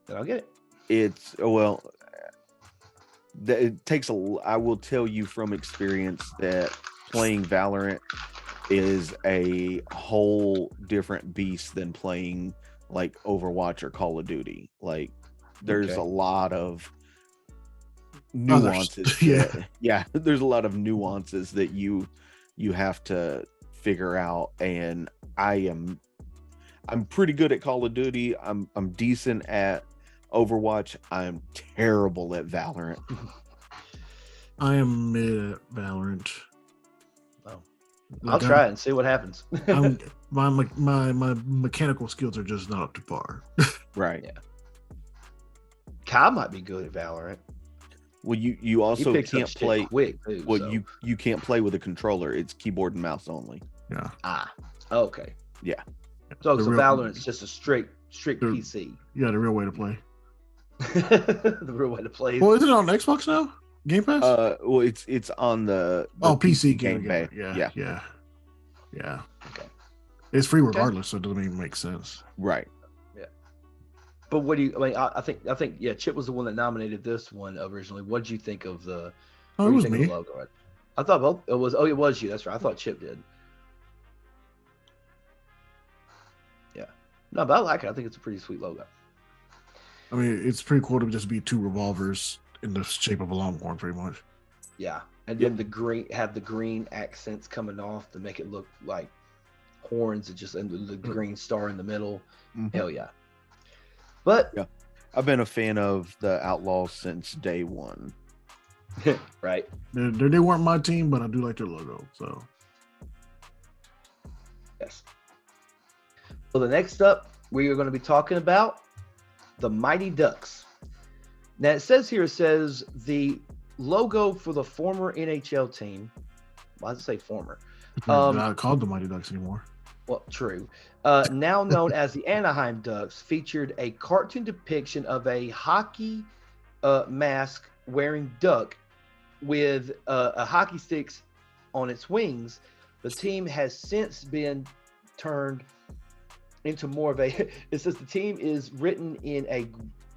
Then I'll get it. it's it takes I will tell you from experience that playing Valorant is a whole different beast than playing like Overwatch or Call of Duty. Like there's Okay. a lot of nuances. Yeah. There's a lot of nuances that you have to figure out, and I'm pretty good at Call of Duty. I'm decent at Overwatch. I'm terrible at Valorant. I am mid at Valorant. Oh. Like, I'll try it and see what happens. my mechanical skills are just not up to par. Right. Yeah. Kyle might be good at Valorant. Well, you He also picks up can't shit play. quick too. Well, so. you can't play with a controller. It's keyboard and mouse only. Yeah. Okay. Yeah. So The real- Valorant's just a strict the- PC. Yeah, the real way to play. The real way to play. Well, is it on Xbox now? Game Pass? Well, it's on the PC game game. bay. Yeah. Okay. It's free regardless, so it doesn't even make sense. Right. But what do you? I think yeah. Chip was the one that nominated this one originally. What did you think of the? Oh, what it do you was think of me. the logo? I thought both. It was. Oh, it was you. That's right. I thought Chip did. Yeah. No, but I like it. I think it's a pretty sweet logo. I mean, it's pretty cool to just be two revolvers in the shape of a longhorn, pretty much. Yeah, and then the green accents coming off to make it look like horns, and the green star in the middle. Mhm. Hell yeah! But Yeah. I've been a fan of the Outlaws since day one. right, They weren't my team, but I do like their logo. So yes. So the next up, we are going to be talking about the Mighty Ducks. Now it says the logo for the former NHL team. Why does it say former? they're not called the Mighty Ducks anymore. Well, true. Now known as the Anaheim Ducks, featured a cartoon depiction of a hockey mask wearing duck with a hockey sticks on its wings. The team has since been turned into more of a. It says the team is written in a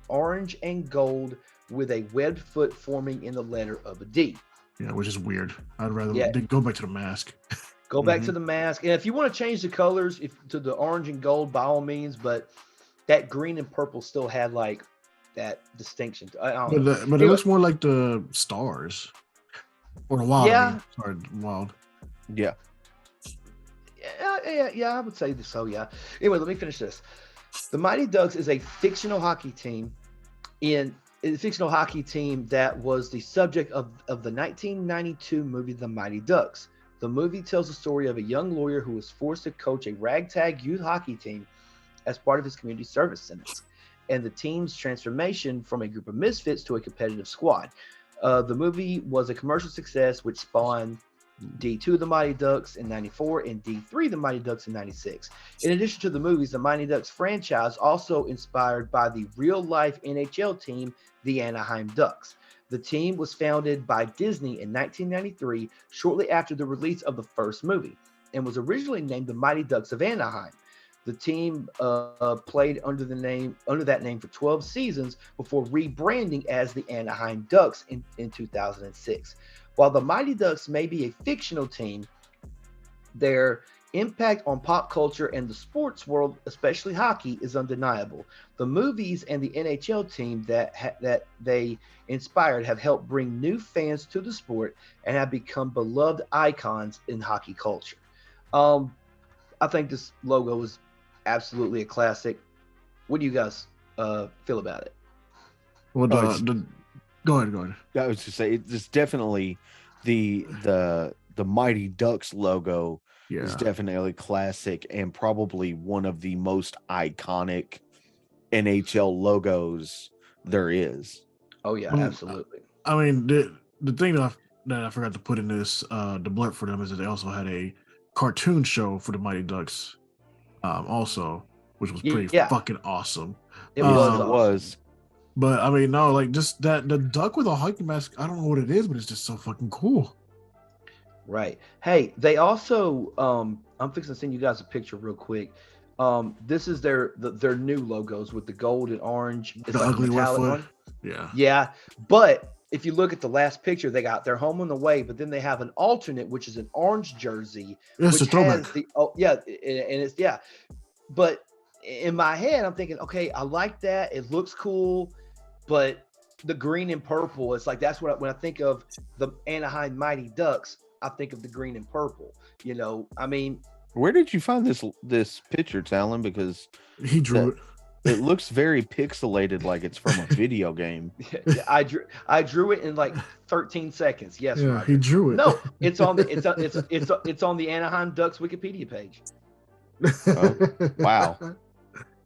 orange and gold with a webbed foot forming in the letter of a D. Yeah, which is weird. I'd rather Yeah. they go back to the mask. Go back to the mask, and if you want to change the colors to the orange and gold, by all means. But that green and purple still had like that distinction. I don't know. But it looks more like the stars or the wild. Yeah. I mean. Sorry, wild. Yeah. Yeah, I would say so. Yeah. Anyway, let me finish this. The Mighty Ducks is a fictional hockey team that was the subject of the 1992 movie The Mighty Ducks. The movie tells the story of a young lawyer who was forced to coach a ragtag youth hockey team as part of his community service sentence, and the team's transformation from a group of misfits to a competitive squad. The movie was a commercial success, which spawned D2 The Mighty Ducks in 94 and D3 The Mighty Ducks in 96. In addition to the movies, the Mighty Ducks franchise also inspired by the real-life NHL team, the Anaheim Ducks. The team was founded by Disney in 1993, shortly after the release of the first movie, and was originally named the Mighty Ducks of Anaheim. The team played under that name for 12 seasons before rebranding as the Anaheim Ducks in 2006. While the Mighty Ducks may be a fictional team, Their impact on pop culture and the sports world, especially hockey, is undeniable. The movies and the NHL team that they inspired have helped bring new fans to the sport and have become beloved icons in hockey culture. I think this logo is absolutely a classic. What do you guys feel about it? Well, go ahead. I was to say it's definitely the Mighty Ducks logo is definitely classic and probably one of the most iconic NHL logos there is. Oh yeah, absolutely. I mean, the thing that I forgot to put in this the blurb for them is that they also had a cartoon show for the Mighty Ducks, also, which was pretty fucking awesome. It was. But I mean, no, like just that the duck with a hockey mask. I don't know what it is, but it's just so fucking cool. Right. Hey, they also I'm fixing to send you guys a picture real quick. This is their new logos with the gold and orange. It's The like ugly metallic foot. one. Yeah. Yeah. But if you look at the last picture, they got their home on the way, but then they have an alternate, which is an orange jersey. It's a throwback. And it's But in my head, I'm thinking, okay, I like that. It looks cool, but the green and purple, it's like that's what when I think of the Anaheim Mighty Ducks, I think of the green and purple. You know, I mean, where did you find this picture, Talon? Because he drew it. It looks very pixelated, like it's from a video game. I drew it in like 13 seconds. Yes, yeah, Roger. he drew it. No, it's on the Anaheim Ducks Wikipedia page. Oh, wow.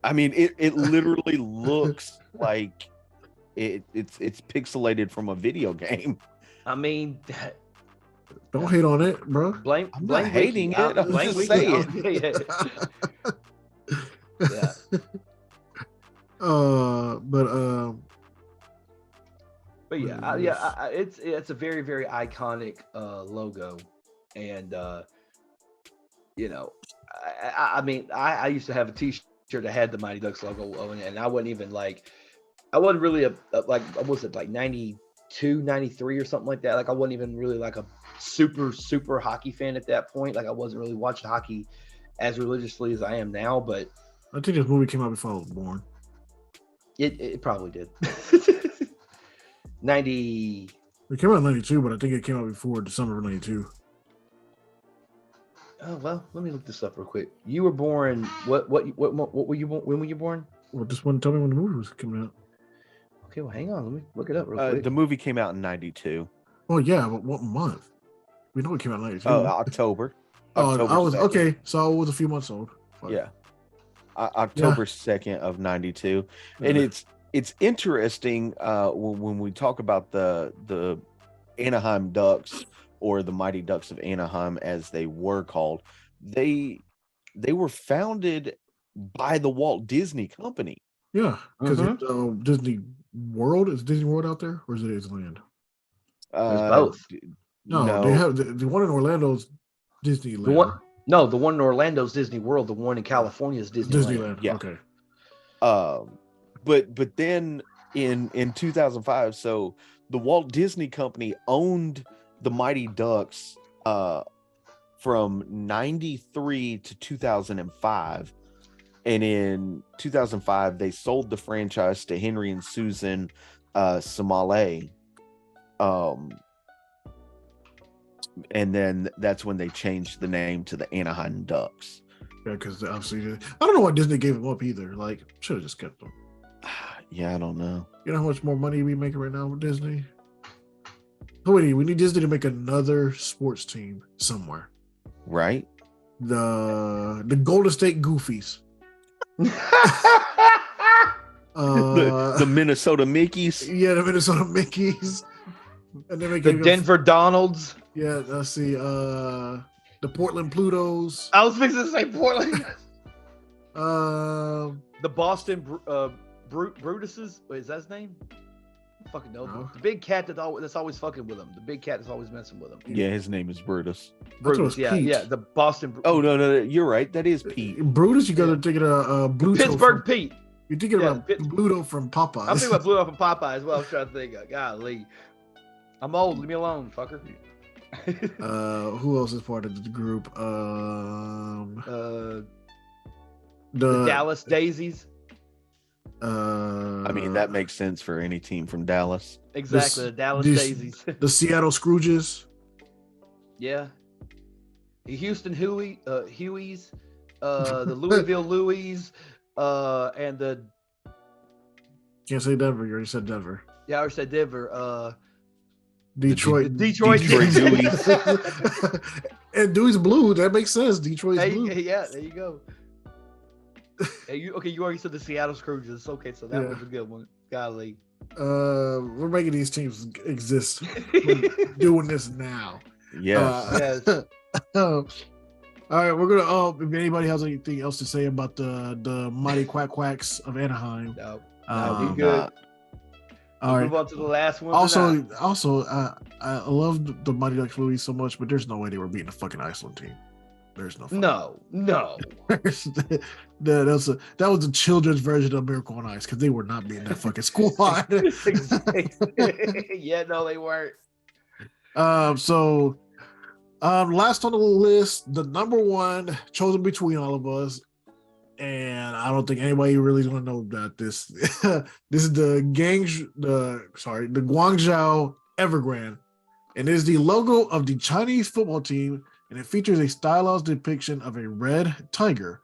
I mean, it literally looks like it's pixelated from a video game. I mean, don't hate on it, bro. I'm not hating it. I'm just saying. Yeah. But yeah, it's a very, very iconic logo, and you know, I mean, I used to have a T-shirt that had the Mighty Ducks logo on it, and I wasn't even like, I wasn't really like, what was it, like 92, 93 or something like that? Like I wasn't even really like a super hockey fan at that point. Like I wasn't really watching hockey as religiously as I am now. But I think this movie came out before I was born. It probably did. 90. It came out in 92, but I think it came out before December of 92. Oh well, let me look this up real quick. You were born what were you born? When were you born? Well, just want to tell me when the movie was coming out. Okay, well, hang on. Let me look it up real quick. The movie came out in 92. Oh yeah, but what month? We know it came out in 92. Oh, October. Oh, I was 2nd. Okay, so I was a few months old. But, yeah, October 2nd of 92, and it's interesting when we talk about the Anaheim Ducks, or the Mighty Ducks of Anaheim as they were called. They were founded by the Walt Disney Company. Yeah, because Disney World, is Disney World out there, or is it Disneyland? There's both. No, they have the one in Orlando's Disneyland. The one in Orlando's Disney World. The one in California is Disneyland. Yeah. Okay. But then in 2005, so the Walt Disney Company owned the Mighty Ducks from 93 to 2005. And in 2005, they sold the franchise to Henry and Susan Somale. And then that's when they changed the name to the Anaheim Ducks. Yeah, because obviously, I don't know why Disney gave them up either. Like, should have just kept them. Yeah, I don't know. You know how much more money we making right now with Disney? So we need Disney to make another sports team somewhere. Right? The Golden State Goofies. The Minnesota Mickeys. Yeah, the Minnesota Mickeys. And then the Denver Donalds. Yeah, let's see. The Portland Plutos. I was fixing to say Portland. The Boston Brutuses. Wait, is that his name? I fucking know. No. The big cat that's always fucking with him. The big cat that's always messing with him. Yeah, his name is Brutus. Brutus, yeah. The Boston. Oh no, you're right. That is Pete. Brutus, you gotta think of Bluto. Pittsburgh Pete. You're thinking about Bluto from Popeyes. I'm thinking about Bluto from Popeyes. Well, I was trying to think. Golly, I'm old. Leave me alone, fucker. Who else is part of the group? The The Dallas Daisies. I mean, that makes sense for any team from Dallas. Exactly, the Dallas this- Daisies. the Seattle Scrooges. Yeah. The Houston Hueys, the Louisville Louis, and the Can't say Denver. You already said Denver. I already said Denver. Detroit. The Detroit Dewey's. And Dewey's blue. That makes sense. Detroit's Hey, blue. yeah, there you go. You already said the Seattle Scrooges. Okay, so that Yeah. was a good one. Golly. We're making these teams exist. We're doing this now. Yes. Yes. All right, we're gonna. If anybody has anything else to say about the mighty quacks of Anaheim, No, um, we good. all We'll right. move on to the last one. Also, I love the Mighty Ducks Louis so much, but there's no way they were beating the fucking Iceland team. There's no. No. that was the children's version of Miracle on Ice because they were not beating that fucking squad. Yeah, no, they weren't. So last on the list, the number one chosen between all of us, and I don't think anybody really is going to know about this. This is the Guangzhou Evergrande, and it is the logo of the Chinese football team, and it features a stylized depiction of a red tiger,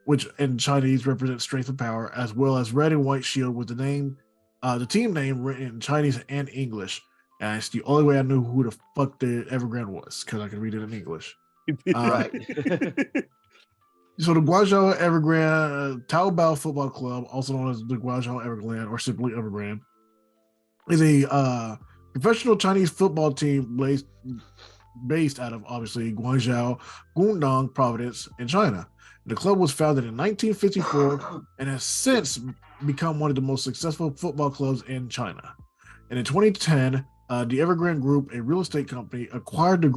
which in Chinese represents strength and power, as well as red and white shield with the team name written in Chinese and English. And it's the only way I knew who the fuck the Evergrande was because I could read it in English. Right. So the Guangzhou Evergrande Taobao Football Club, also known as the Guangzhou Evergrande or simply Evergrande, is a professional Chinese football team based out of obviously Guangzhou, Guangdong Province in China. The club was founded in 1954 and has since become one of the most successful football clubs in China. And in 2010, the Evergrande Group, a real estate company, acquired the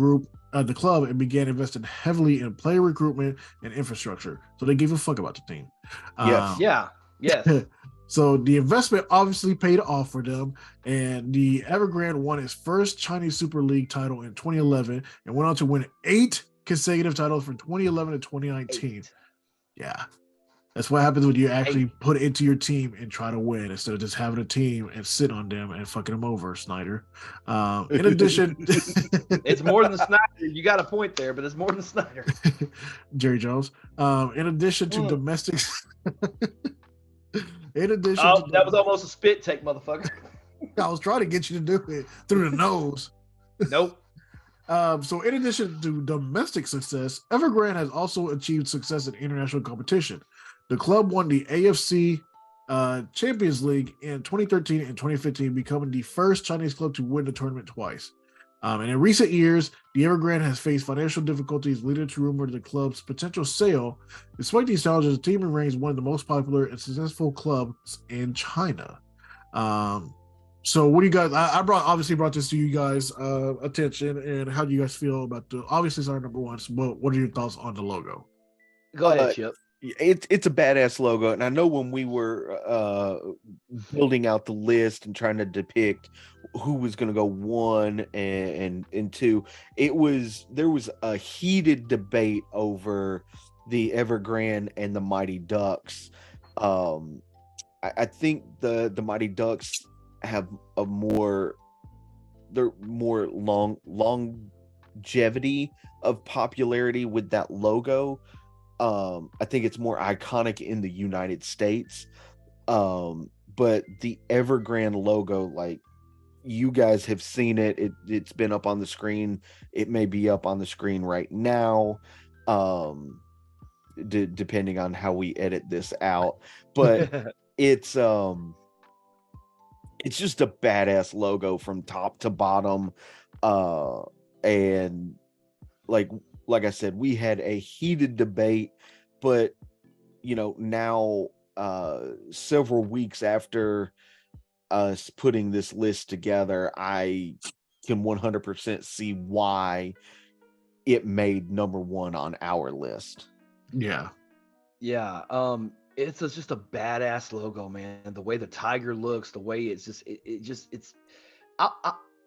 club and began investing heavily in player recruitment and infrastructure. So they gave a fuck about the team. Yes. Yes. So the investment obviously paid off for them, and the Evergrande won its first Chinese Super League title in 2011 and went on to win 8 consecutive titles from 2011 to 2019. 8. Yeah. That's what happens when you actually put it into your team and try to win instead of just having a team and sit on them and fucking them over, Snyder. In addition, It's more than Snyder. You got a point there, but it's more than Snyder. Jerry Jones. In addition to domestic, That was almost a spit take, motherfucker. I was trying to get you to do it through the nose. Nope. So in addition to domestic success, Evergrande has also achieved success in international competition. The club won the AFC Champions League in 2013 and 2015, becoming the first Chinese club to win the tournament twice. And in recent years, the Evergrande has faced financial difficulties, leading to rumor of the club's potential sale. Despite these challenges, the team remains one of the most popular and successful clubs in China. So what do you guys, I obviously brought this to you guys attention, and how do you guys feel about obviously it's our number one, but what are your thoughts on the logo? Go ahead, Chip. It's a badass logo, and I know when we were building out the list and trying to depict who was going to go 1 and 2, there was a heated debate over the Evergrande and the Mighty Ducks. I think the Mighty Ducks have they're more longevity of popularity with that logo. I think it's more iconic in the United States. But the Evergrande logo, like, you guys have seen it. It's been up on the screen. It may be up on the screen right now, depending on how we edit this out. But it's just a badass logo from top to bottom. And like I said, we had a heated debate, but now several weeks after us putting this list together, I can 100% see why it made number 1 on our list. Yeah. It's just a badass logo, man. The way the tiger looks, the way it's just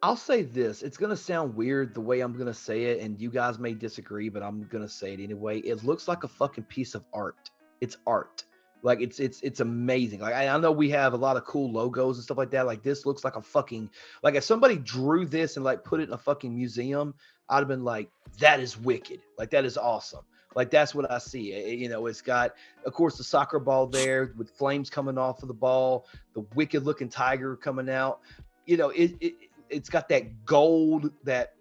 I'll say this. It's gonna sound weird the way I'm gonna say it, and you guys may disagree, but I'm gonna say it anyway. It looks like a fucking piece of art. It's art. Like it's amazing. Like I know we have a lot of cool logos and stuff like that. Like this looks like a fucking like if somebody drew this and like put it in a fucking museum, I'd have been like, that is wicked. Like that is awesome. Like that's what I see. You know, it's got, of course, the soccer ball there with flames coming off of the ball, the wicked looking tiger coming out. You know, it's got that gold, that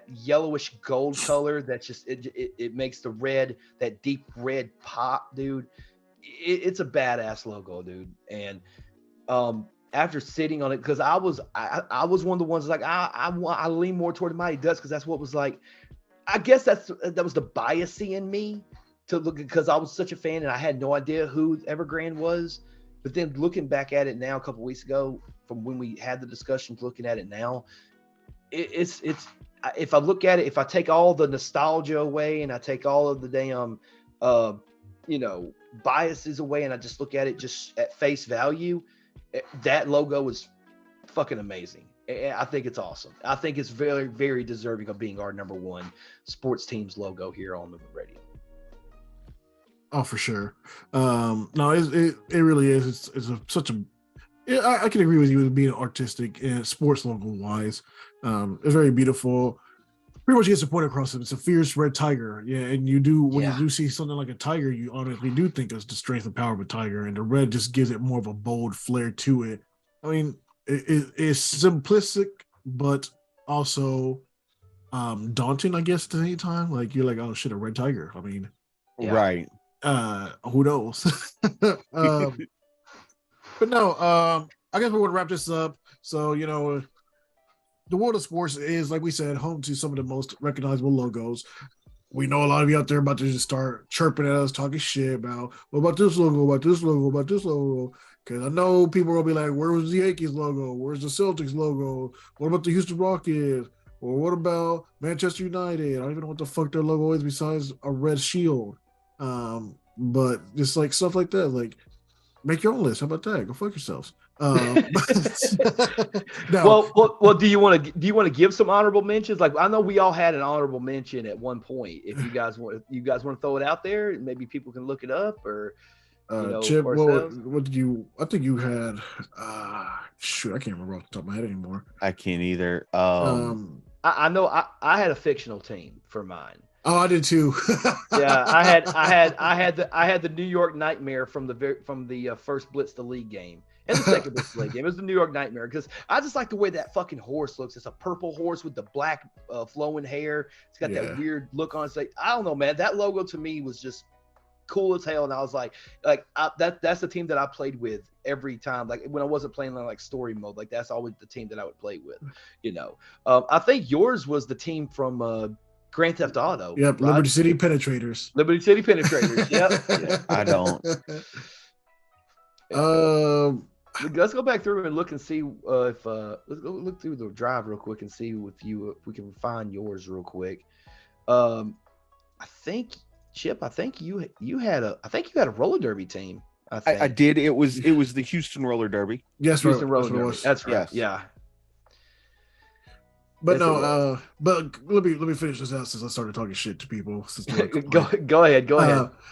yellowish gold color that just it makes the red, that deep red pop, dude. It's a badass logo, dude. And after sitting on it, because I was one of the ones like I lean more toward the Mighty Ducks because that's what was like. I guess that was the biasy in me to look, because I was such a fan and I had no idea who Evergrande was. But then looking back at it now, a couple weeks ago, from when we had the discussions, looking at it now, it's if I look at it, if I take all the nostalgia away and I take all of the damn biases away and I just look at it just at face value, that logo is fucking amazing. I think it's awesome. I think it's very, very deserving of being our number one sports team's logo here on the radio. Oh, for sure. No, it really is. I can agree with you with being artistic and sports logo wise. It's very beautiful. Pretty much gets the point across it. It's a fierce red tiger. Yeah, and you do see something like a tiger, you honestly do think of the strength and power of a tiger, and the red just gives it more of a bold flair to it. I mean, it's simplistic, but also daunting, I guess, at the same time. Like you're like, oh shit, a red tiger. I mean, Right. Who knows? But no, I guess we want to wrap this up. So, the world of sports is, like we said, home to some of the most recognizable logos. We know a lot of you out there about to just start chirping at us, talking shit about, what about this logo, about this logo, about this logo? Because I know people will be like, where was the Yankees logo? Where's the Celtics logo? What about the Houston Rockets? Or what about Manchester United? I don't even know what the fuck their logo is besides a red shield. But just like stuff like that, like make your own list. How about that? Go fuck yourselves. No. Well, do you want to give some honorable mentions? Like I know we all had an honorable mention at one point. If you guys want to throw it out there, maybe people can look it up or. Chip, what did you? I think you had. Shoot, I can't remember off the top of my head anymore. I can't either. I know I had a fictional team for mine. Oh, I did too. Yeah, I had the New York Nightmare from the first Blitz the League game and the second Blitz the League game. It was the New York Nightmare because I just like the way that fucking horse looks. It's a purple horse with the black flowing hair. It's got that weird look on its face. I don't know, man. That logo to me was just cool as hell, and I was like that's the team that I played with every time. Like when I wasn't playing on like story mode, like that's always the team that I would play with. I think yours was the team from Grand Theft Auto. Yep, right? Liberty City Penetrators. Liberty City Penetrators. Yep. I don't. Let's go back through and look and see if let's go look through the drive real quick and see if we can find yours real quick. I think Chip, I think you had a roller derby team. I did. It was the Houston Roller Derby. Yes, Houston Roller Derby. That's right. Yes. Yeah. But no, but let me finish this out since I started talking shit to people. Go ahead.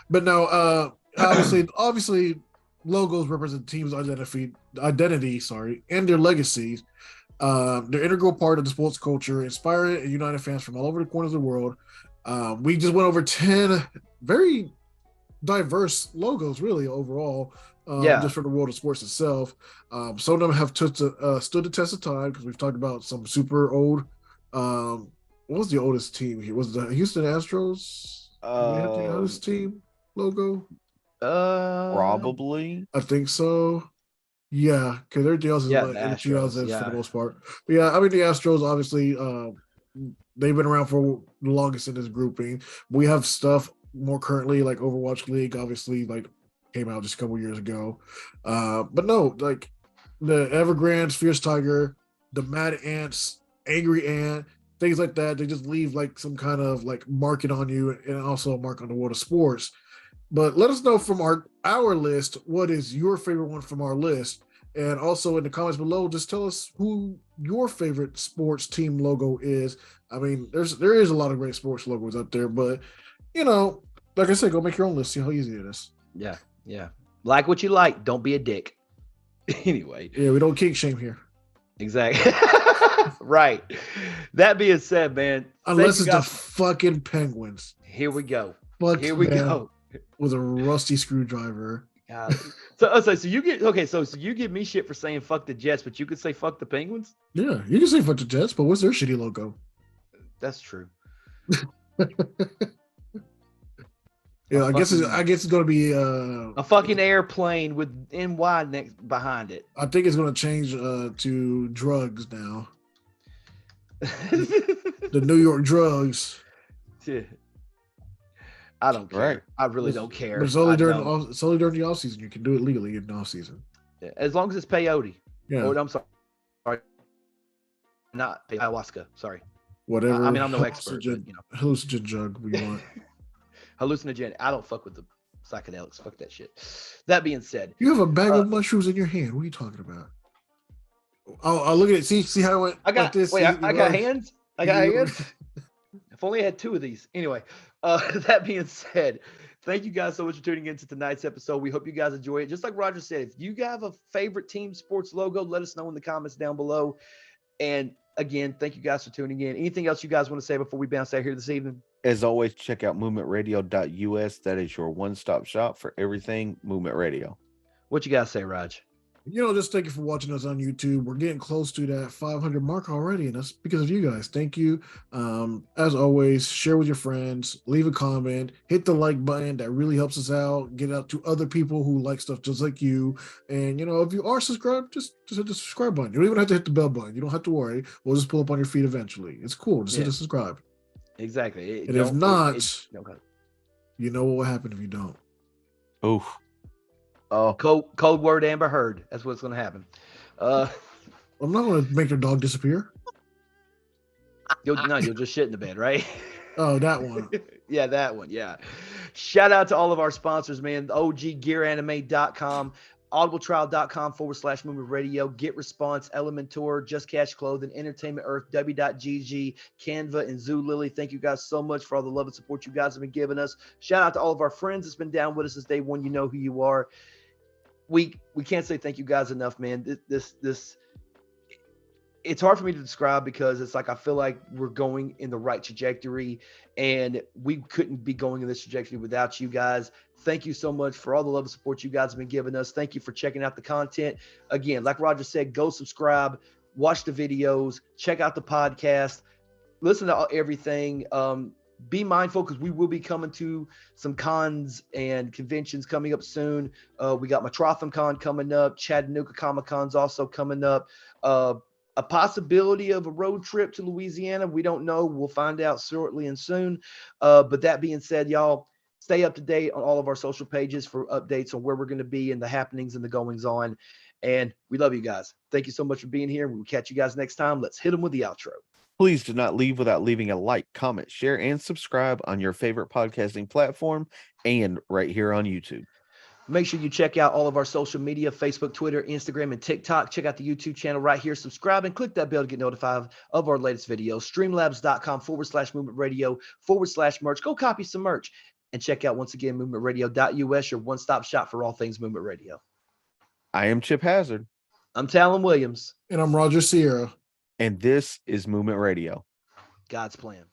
But no, obviously, logos represent teams' identity, and their legacies. They're integral part of the sports culture, inspiring and uniting fans from all over the corners of the world. We just went over 10 very diverse logos, really overall. Just for the world of sports itself. Some of them have stood the test of time because we've talked about some super old. What was the oldest team here? Was it the Houston Astros? Do we have the oldest team logo? Probably. I think so. Yeah, because everything else is like in the 2000s for the most part. But yeah, I mean the Astros obviously they've been around for the longest in this grouping. We have stuff more currently like Overwatch League, obviously like came out just a couple years ago. But no, like the Evergrande, Fierce Tiger, the Mad Ants, Angry Ant, things like that. They just leave like some kind of like market on you and also a mark on the world of sports. But let us know from our list what is your favorite one from our list. And also in the comments below, just tell us who your favorite sports team logo is. I mean, there is a lot of great sports logos out there, but like I said, go make your own list. See how easy it is. Yeah. Like what you like. Don't be a dick. Anyway. Yeah, we don't kink shame here. Exactly. Right. That being said, man. Unless it's the fucking Penguins. Here we go. Here we go. With a rusty screwdriver. So you give me shit for saying fuck the Jets, but you could say fuck the Penguins? Yeah, you can say fuck the Jets, but what's their shitty logo? That's true. Yeah, I guess it's gonna be a fucking airplane with NY next behind it. I think it's gonna change to drugs now. The New York drugs. Yeah. I don't care. Right. I really don't care. But it's only during the off season. You can do it legally in the off season. Yeah, as long as it's peyote. Yeah. Oh, I'm sorry. Not ayahuasca. Sorry. Whatever. I mean, I'm no expert. But, hallucinogen jug we want. Hallucinogen. I don't fuck with the psychedelics. Fuck that shit. That being said, you have a bag of mushrooms in your hand. What are you talking about? I'll look at it. See how it. I got like this. Wait, I got hands. I got hands. If only I had 2 of these. Anyway, that being said, thank you guys so much for tuning into tonight's episode. We hope you guys enjoy it. Just like Roger said, if you have a favorite team sports logo, let us know in the comments down below. And again, thank you guys for tuning in. Anything else you guys want to say before we bounce out here this evening? As always, check out movementradio.us. That is your one-stop shop for everything Movement Radio. What you guys say, Raj? Just thank you for watching us on YouTube. We're getting close to that 500 mark already, and that's because of you guys. Thank you. As always, share with your friends, leave a comment, hit the like button. That really helps us out, get out to other people who like stuff just like you. And, if you are subscribed, just hit the subscribe button. You don't even have to hit the bell button. You don't have to worry. We'll just pull up on your feed eventually. It's cool. Just hit the subscribe. Exactly. And if not, you know what will happen if you don't. Oof. Oh, code word Amber Heard. That's what's going to happen. I'm not going to make their dog disappear. You'll just shit in the bed, right? Oh, that one. Yeah, that one. Yeah. Shout out to all of our sponsors, man. OGGearAnime.com, audibletrial.com/movement radio, GetResponse, Elementor, Just Cash Clothing, Entertainment Earth, W.GG, Canva, and Zoo Lily. Thank you guys so much for all the love and support you guys have been giving us. Shout out to all of our friends that's been down with us since day one. You know who you are. We can't say thank you guys enough, man. This it's hard for me to describe because it's like I feel like we're going in the right trajectory, and we couldn't be going in this trajectory without you guys. Thank you so much for all the love and support you guys have been giving us. Thank you for checking out the content. Again, like Roger said, go subscribe, watch the videos, check out the podcast, listen to everything. Be mindful because we will be coming to some cons and conventions coming up soon. We got Matrotham Con coming up. Chattanooga Comic Con's also coming up. A possibility of a road trip to Louisiana. We don't know. We'll find out shortly and soon. But that being said, y'all, stay up to date on all of our social pages for updates on where we're going to be and the happenings and the goings on. And we love you guys. Thank you so much for being here. We'll catch you guys next time. Let's hit them with the outro. Please do not leave without leaving a like, comment, share, and subscribe on your favorite podcasting platform and right here on YouTube. Make sure you check out all of our social media, Facebook, Twitter, Instagram, and TikTok. Check out the YouTube channel right here. Subscribe and click that bell to get notified of our latest videos. Streamlabs.com/movement radio /merch. Go copy some merch and check out once again movementradio.us, your one-stop shop for all things movement radio. I am Chip Hazard. I'm Talon Williams. And I'm Roger Sierra. And this is Movement Radio. God's plan.